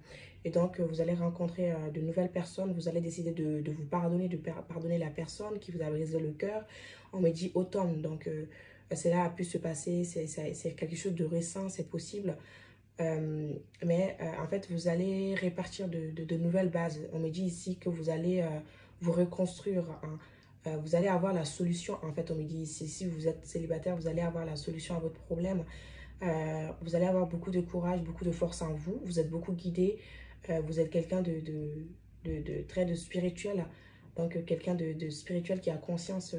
Et donc, vous allez rencontrer de nouvelles personnes. Vous allez décider de vous pardonner, pardonner la personne qui vous a brisé le cœur. On me dit automne. Donc, cela a pu se passer. C'est quelque chose de récent, c'est possible. En fait, vous allez répartir de nouvelles bases. On me dit ici que vous allez vous reconstruire, hein. Vous allez avoir la solution. En fait, on me dit ici, si vous êtes célibataire, vous allez avoir la solution à votre problème. Vous allez avoir beaucoup de courage, beaucoup de force en vous. Vous êtes beaucoup guidé. Vous êtes quelqu'un de spirituel. Donc, quelqu'un de spirituel qui a conscience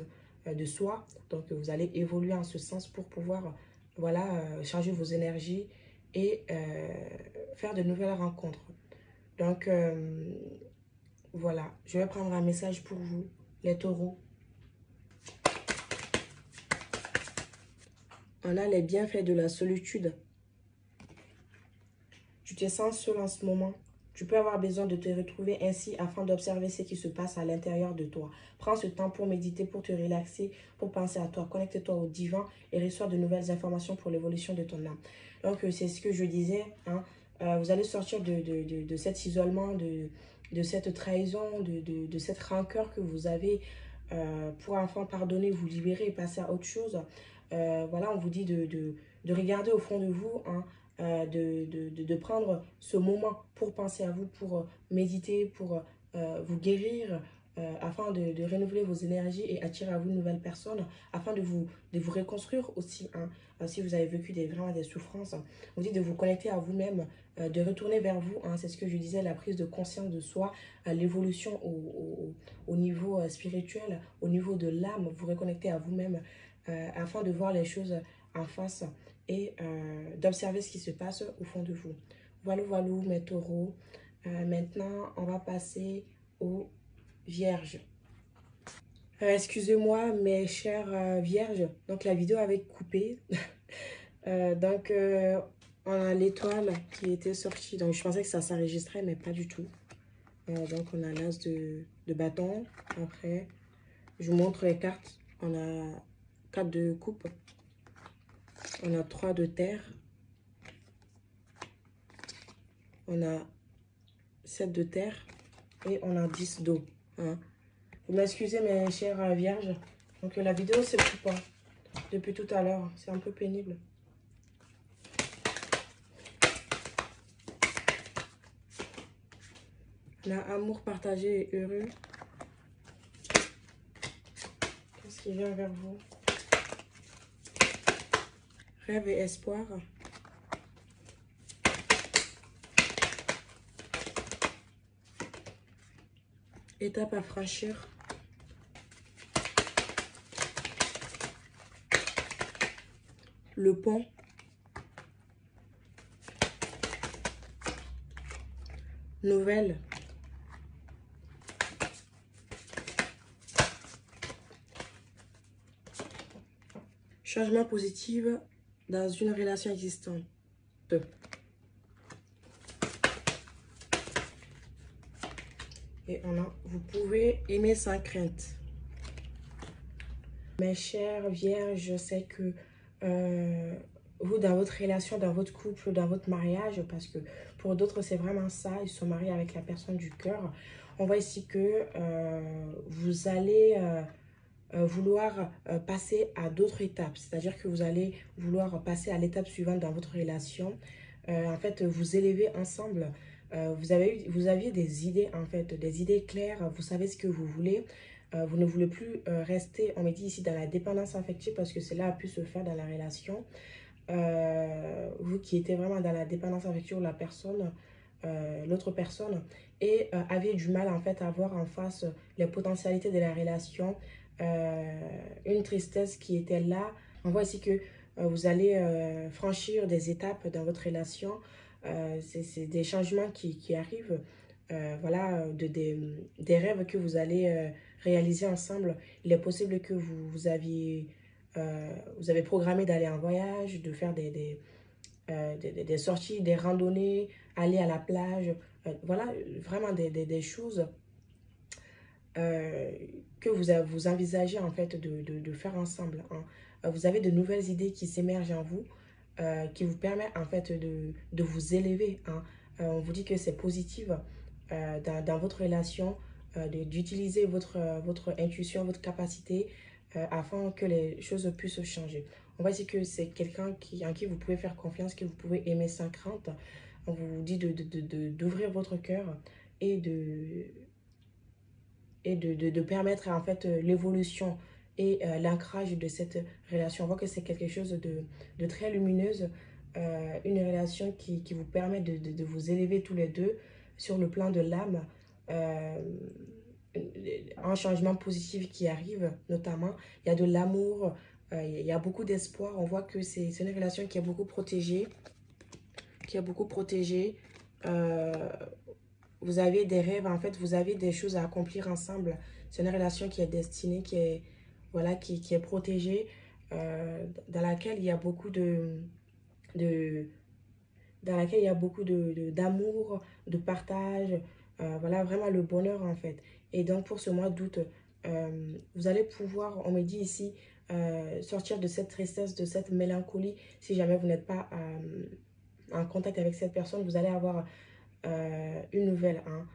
de soi. Donc, vous allez évoluer en ce sens pour pouvoir voilà, changer vos énergies et faire de nouvelles rencontres. Donc, voilà, je vais prendre un message pour vous, les taureaux. On a les bienfaits de la solitude. Tu te sens seul en ce moment. Tu peux avoir besoin de te retrouver ainsi afin d'observer ce qui se passe à l'intérieur de toi. Prends ce temps pour méditer, pour te relaxer, pour penser à toi. Connecte-toi au divin et reçois de nouvelles informations pour l'évolution de ton âme. Donc, c'est ce que je disais. Hein. Vous allez sortir de cet isolement, de cette trahison, de cette rancœur que vous avez pour enfin pardonner, vous libérer et passer à autre chose. Voilà, on vous dit de regarder au fond de vous, hein, de prendre ce moment pour penser à vous, pour méditer, pour vous guérir, afin de renouveler vos énergies et attirer à vous de nouvelles personnes, afin de vous reconstruire aussi, hein, si vous avez vécu vraiment des souffrances. On vous dit de vous connecter à vous-même, de retourner vers vous, hein, c'est ce que je disais, la prise de conscience de soi, l'évolution au niveau spirituel, au niveau de l'âme, vous reconnecter à vous-même, afin de voir les choses en face et d'observer ce qui se passe au fond de vous. Voilà, voilà mes taureaux. Maintenant, on va passer aux vierges. Excusez-moi, mes chères vierges. Donc, la vidéo avait coupé. On a l'étoile qui était sortie. Donc, je pensais que ça s'enregistrait, mais pas du tout. Donc, on a l'as de bâton. Après, je vous montre les cartes. On a 4 de coupe. On a 3 de terre. On a 7 de terre. Et on a 10 d'eau. Hein. Vous m'excusez mes chères vierges. Donc la vidéo se coupe pas depuis tout à l'heure. C'est un peu pénible. On a amour partagé et heureux. Qu'est-ce qui vient vers vous? Rêve et espoir. Étape à franchir. Le pont. Nouvelle. Changement positif dans une relation existante. Et on a, vous pouvez aimer sans crainte. Mes chères vierges, je sais que vous, dans votre relation, dans votre couple, dans votre mariage, parce que pour d'autres, c'est vraiment ça, ils sont mariés avec la personne du cœur. On voit ici que vous allez vouloir passer à d'autres étapes. C'est-à-dire que vous allez vouloir passer à l'étape suivante dans votre relation. En fait, vous élever ensemble. Vous aviez des idées, en fait, des idées claires. Vous savez ce que vous voulez. Vous ne voulez plus rester, on me dit ici, dans la dépendance affective parce que cela a pu se faire dans la relation. Vous qui étiez vraiment dans la dépendance affective, la personne, l'autre personne, et aviez du mal en fait à voir en face les potentialités de la relation. une tristesse qui était là. On voit ici que vous allez franchir des étapes dans votre relation. C'est des changements qui arrivent. Voilà, des rêves que vous allez réaliser ensemble. Il est possible que vous avez programmé d'aller en voyage, de faire des sorties, des randonnées, aller à la plage. Voilà, vraiment des choses euh, que vous envisagez en fait de faire ensemble, hein. Vous avez de nouvelles idées qui s'émergent en vous, qui vous permettent en fait de vous élever, hein. On vous dit que c'est positif dans votre relation, d'utiliser votre intuition, votre capacité afin que les choses puissent changer. On voit ici que c'est quelqu'un en qui vous pouvez faire confiance, que vous pouvez aimer sans crainte. On vous dit d'ouvrir votre cœur et de permettre en fait l'évolution et l'ancrage de cette relation. On voit que c'est quelque chose de très lumineuse, une relation qui vous permet de vous élever tous les deux sur le plan de l'âme, euh, un changement positif qui arrive notamment. Il y a de l'amour, il y a beaucoup d'espoir. On voit que c'est une relation qui est beaucoup protégée, qui est beaucoup protégée. Euh, vous avez des rêves, en fait, vous avez des choses à accomplir ensemble. C'est une relation qui est destinée, voilà, qui est protégée, dans laquelle il y a beaucoup de dans laquelle il y a beaucoup d'amour, de partage, voilà, vraiment le bonheur en fait. Et donc pour ce mois d'août, vous allez pouvoir, on me dit ici, sortir de cette tristesse, de cette mélancolie. Si jamais vous n'êtes pas en contact avec cette personne, vous allez avoir une nouvelle, hein.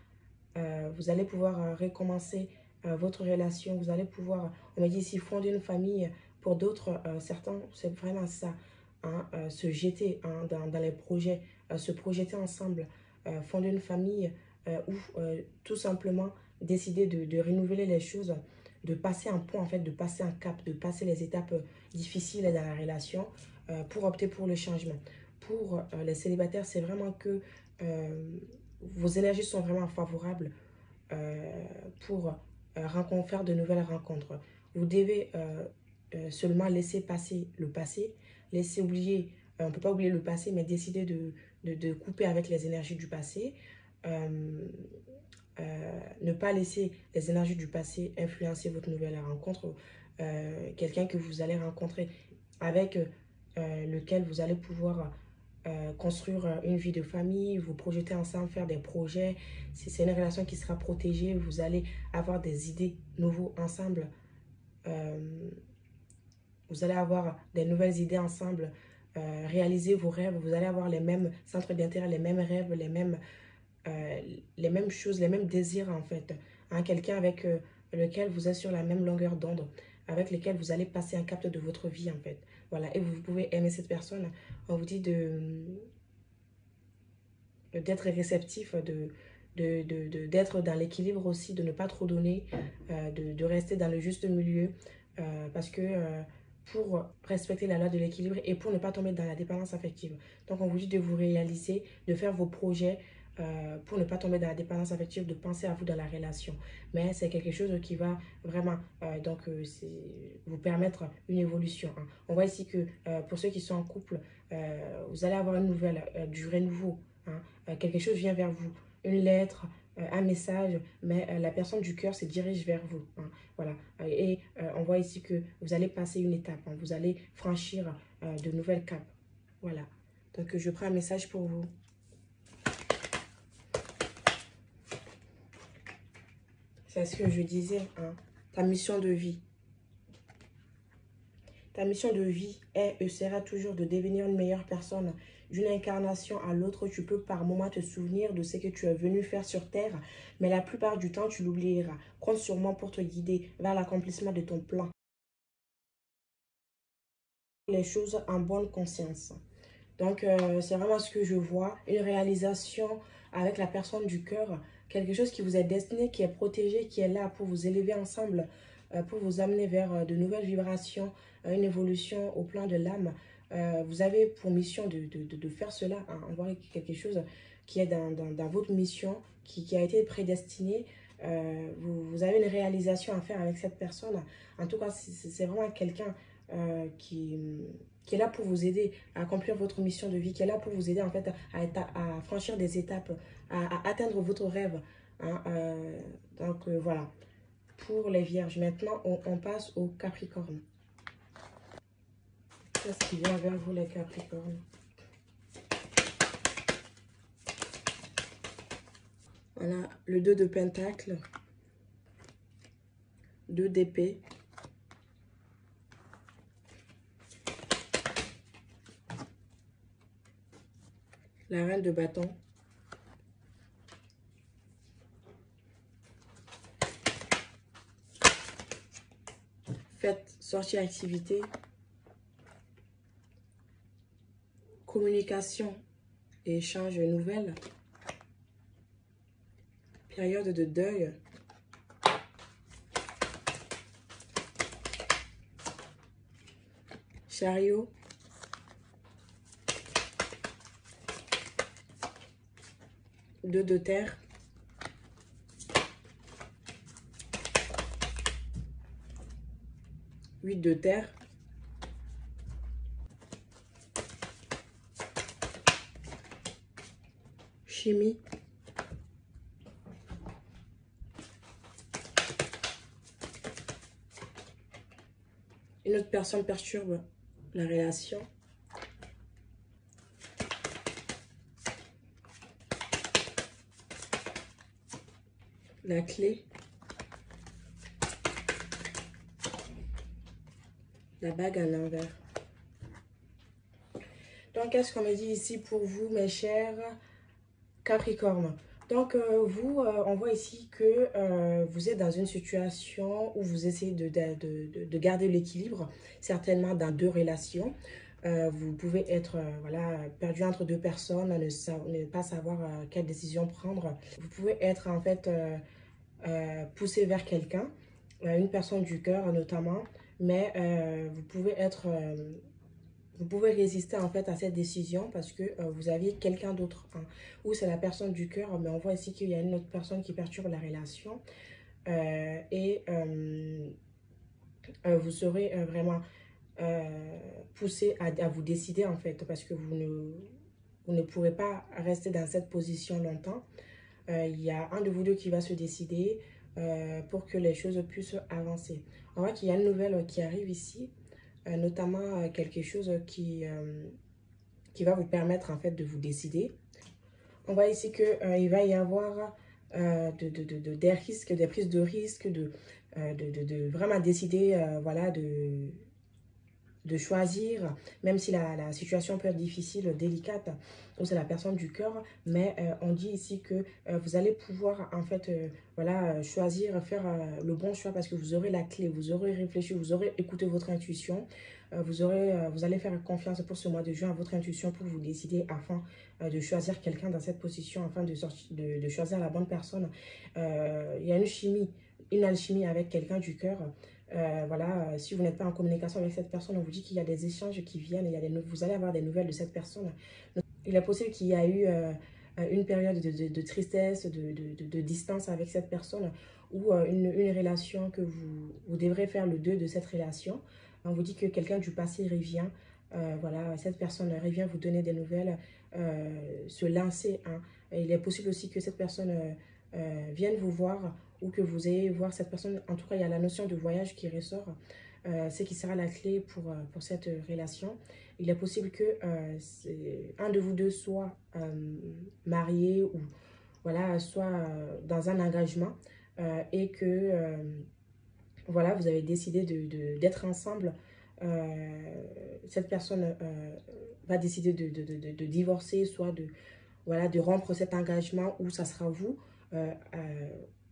Vous allez pouvoir recommencer votre relation, vous allez pouvoir, on m'a dit ici, fonder une famille. Pour d'autres, certains, c'est vraiment ça, hein, se jeter, hein, dans les projets, se projeter ensemble, fonder une famille ou tout simplement décider de renouveler les choses, de passer un point, en fait, de passer un cap, de passer les étapes difficiles dans la relation pour opter pour le changement. Pour les célibataires, c'est vraiment que vos énergies sont vraiment favorables pour faire de nouvelles rencontres. Vous devez seulement laisser passer le passé, laisser oublier, on ne peut pas oublier le passé, mais décider de couper avec les énergies du passé. Euh, ne pas laisser les énergies du passé influencer votre nouvelle rencontre. Quelqu'un que vous allez rencontrer avec lequel vous allez pouvoir construire une vie de famille, vous projeter ensemble, faire des projets. C'est une relation qui sera protégée, vous allez avoir des idées nouveaux ensemble. Euh, vous allez avoir des nouvelles idées ensemble, réaliser vos rêves, vous allez avoir les mêmes centres d'intérêt, les mêmes rêves, euh, les mêmes choses, les mêmes désirs en fait. Hein, quelqu'un avec lequel vous êtes sur la même longueur d'onde, avec lequel vous allez passer un cap de votre vie en fait. Voilà, et vous pouvez aimer cette personne. On vous dit d'être réceptif, d'être dans l'équilibre aussi, de ne pas trop donner, de rester dans le juste milieu, parce que pour respecter la loi de l'équilibre et pour ne pas tomber dans la dépendance affective. Donc on vous dit de vous réaliser, de faire vos projets, pour ne pas tomber dans la dépendance affective, de penser à vous dans la relation. Mais c'est quelque chose qui va vraiment vous permettre une évolution, hein. On voit ici que pour ceux qui sont en couple, vous allez avoir une nouvelle, du renouveau, hein. Quelque chose vient vers vous, une lettre, un message, mais la personne du cœur se dirige vers vous, hein. Voilà. Et on voit ici que vous allez passer une étape, hein. Vous allez franchir de nouvelles capes. Voilà. Donc je prends un message pour vous. C'est ce que je disais, hein. Ta mission de vie. Ta mission de vie est et sera toujours de devenir une meilleure personne. D'une incarnation à l'autre, tu peux par moments te souvenir de ce que tu es venu faire sur Terre, mais la plupart du temps, tu l'oublieras. Compte sur moi pour te guider vers l'accomplissement de ton plan. Les choses en bonne conscience. Donc, c'est vraiment ce que je vois. Une réalisation avec la personne du cœur. Quelque chose qui vous est destiné, qui est protégé, qui est là pour vous élever ensemble, pour vous amener vers de nouvelles vibrations, une évolution au plan de l'âme. Vous avez pour mission de faire cela, hein. On voit quelque chose qui est dans votre mission, qui a été prédestiné. vous avez une réalisation à faire avec cette personne. En tout cas, c'est vraiment quelqu'un qui est là pour vous aider à accomplir votre mission de vie, qui est là pour vous aider en fait à franchir des étapes, à atteindre votre rêve. Hein, donc voilà, pour les vierges. Maintenant, on passe au Capricorne. Qu'est-ce qui vient vers vous les Capricornes? Voilà, le 2 de Pentacle, 2 d'épée, la reine de bâton, fête, sortie, activité, communication et échange de nouvelles, période de deuil, chariot, deux de terre, huit de terre, chimie, une autre personne perturbe la relation, la clé, la bague à l'envers. Donc, qu'est-ce qu'on me dit ici pour vous, mes chers Capricorne? Donc, on voit ici que vous êtes dans une situation où vous essayez de garder l'équilibre, certainement dans deux relations. Vous pouvez être voilà, perdu entre deux personnes, ne pas savoir quelle décision prendre. Vous pouvez être en fait poussé vers quelqu'un, une personne du cœur notamment, mais vous pouvez résister en fait à cette décision parce que vous aviez quelqu'un d'autre, hein, ou c'est la personne du cœur, mais on voit ici qu'il y a une autre personne qui perturbe la relation vous serez vraiment poussé à vous décider en fait parce que vous ne pourrez pas rester dans cette position longtemps. Il y a un de vous deux qui va se décider pour que les choses puissent avancer. On voit qu'il y a une nouvelle qui arrive ici, notamment quelque chose qui va vous permettre en fait de vous décider. On voit ici qu'il va y avoir des risques, des prises de risques, de vraiment décider, voilà, de choisir, même si la situation peut être difficile, délicate, ou c'est la personne du cœur, mais on dit ici que vous allez pouvoir en fait voilà, choisir, faire le bon choix parce que vous aurez la clé, vous aurez réfléchi, vous aurez écouté votre intuition, vous allez faire confiance pour ce mois de juin à votre intuition pour vous décider afin de choisir quelqu'un dans cette position, afin de choisir la bonne personne. Il y a une chimie, une alchimie avec quelqu'un du cœur. Voilà, si vous n'êtes pas en communication avec cette personne, on vous dit qu'il y a des échanges qui viennent, vous allez avoir des nouvelles de cette personne. Donc, il est possible qu'il y a eu une période de tristesse, de distance avec cette personne ou une relation que vous devrez faire le deuil de cette relation. On vous dit que quelqu'un du passé revient, voilà, cette personne revient vous donner des nouvelles, se lancer. Hein. Et il est possible aussi que cette personne vienne vous voir ou que vous ayez voir cette personne. En tout cas, il y a la notion de voyage qui ressort, ce qui sera la clé pour cette relation. Il est possible que un de vous deux soit marié ou voilà, soit dans un engagement et que voilà, vous avez décidé d'être ensemble. Cette personne va décider de divorcer, soit voilà, de rompre cet engagement où ça sera vous,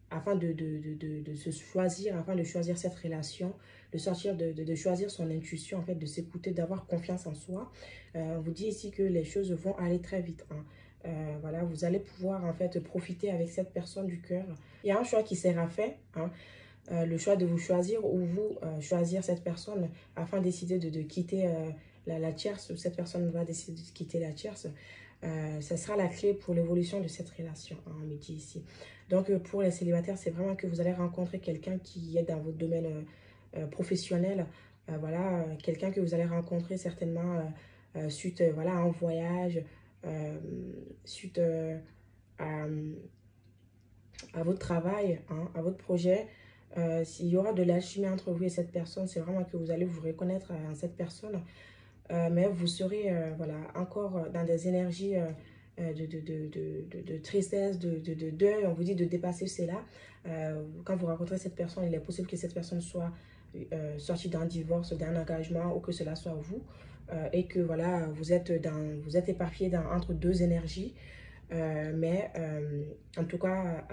afin de se choisir, afin de choisir cette relation, de sortir, de choisir son intuition, en fait, de s'écouter, d'avoir confiance en soi. On vous dit ici que les choses vont aller très vite. Hein. Voilà, vous allez pouvoir en fait profiter avec cette personne du cœur. Il y a un choix qui sera fait, hein, le choix de vous choisir ou vous choisir cette personne afin de décider de quitter la tierce, ou cette personne va décider de quitter la tierce. ça sera la clé pour l'évolution de cette relation, hein, on me dit ici. Donc, pour les célibataires, c'est vraiment que vous allez rencontrer quelqu'un qui est dans votre domaine professionnel. Voilà, quelqu'un que vous allez rencontrer certainement suite voilà, à un voyage, suite à votre travail, hein, à votre projet. S'il y aura de l'alchimie entre vous et cette personne, c'est vraiment que vous allez vous reconnaître en cette personne. Mais vous serez voilà, encore dans des énergies de tristesse, de deuil. On vous dit de dépasser cela. Quand vous rencontrez cette personne, il est possible que cette personne soit sortie d'un divorce, d'un engagement, ou que cela soit vous. Et que voilà, vous êtes éparpillé entre deux énergies. Mais en tout cas,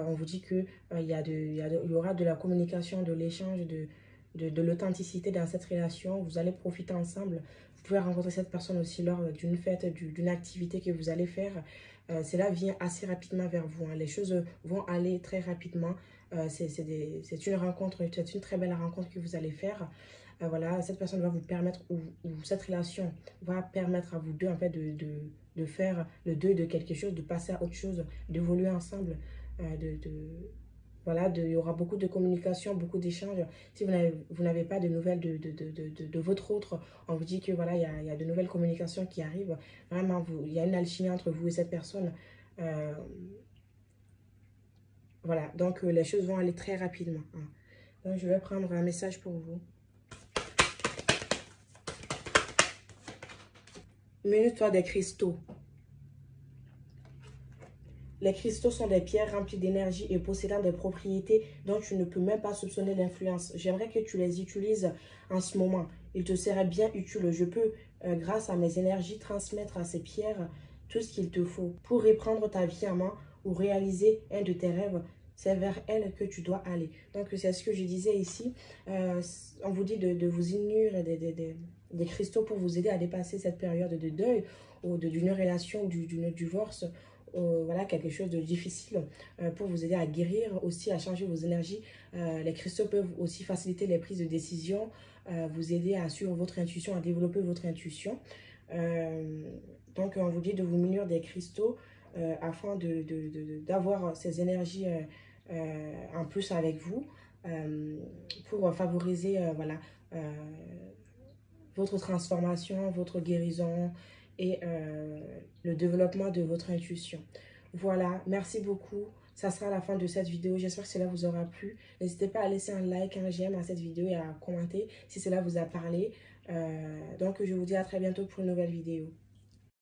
on vous dit que il y aura de la communication, de l'échange, de l'authenticité dans cette relation. Vous allez profiter ensemble. Vous pouvez rencontrer cette personne aussi lors d'une fête, d'une activité que vous allez faire. Cela vient assez rapidement vers vous, hein. Les choses vont aller très rapidement. C'est une rencontre, c'est une très belle rencontre que vous allez faire. Voilà, cette personne va vous permettre, ou cette relation va permettre à vous deux en fait de faire le deuil de quelque chose, de passer à autre chose, d'évoluer ensemble. Voilà, il y aura beaucoup de communication, beaucoup d'échanges. Si vous n'avez pas de nouvelles de votre autre, on vous dit que voilà, il y a de nouvelles communications qui arrivent. Vraiment, il y a une alchimie entre vous et cette personne. Voilà, donc les choses vont aller très rapidement, hein. Donc, je vais prendre un message pour vous. Munis-toi des cristaux. Les cristaux sont des pierres remplies d'énergie et possédant des propriétés dont tu ne peux même pas soupçonner l'influence. J'aimerais que tu les utilises en ce moment. Il te serait bien utile. Je peux, grâce à mes énergies, transmettre à ces pierres tout ce qu'il te faut pour reprendre ta vie en main ou réaliser un de tes rêves. C'est vers elle que tu dois aller. Donc, c'est ce que je disais ici. On vous dit de vous unir des cristaux pour vous aider à dépasser cette période de deuil ou d'une relation ou d'une divorce. Voilà, quelque chose de difficile pour vous aider à guérir, aussi à changer vos énergies. Les cristaux peuvent aussi faciliter les prises de décision, vous aider à suivre votre intuition, à développer votre intuition. Donc, on vous dit de vous munir des cristaux afin d'avoir ces énergies en plus avec vous pour favoriser voilà, votre transformation, votre guérison et le développement de votre intuition. Voilà, merci beaucoup. Ça sera la fin de cette vidéo. J'espère que cela vous aura plu. N'hésitez pas à laisser un like, un j'aime à cette vidéo et à commenter si cela vous a parlé. Donc, je vous dis à très bientôt pour une nouvelle vidéo.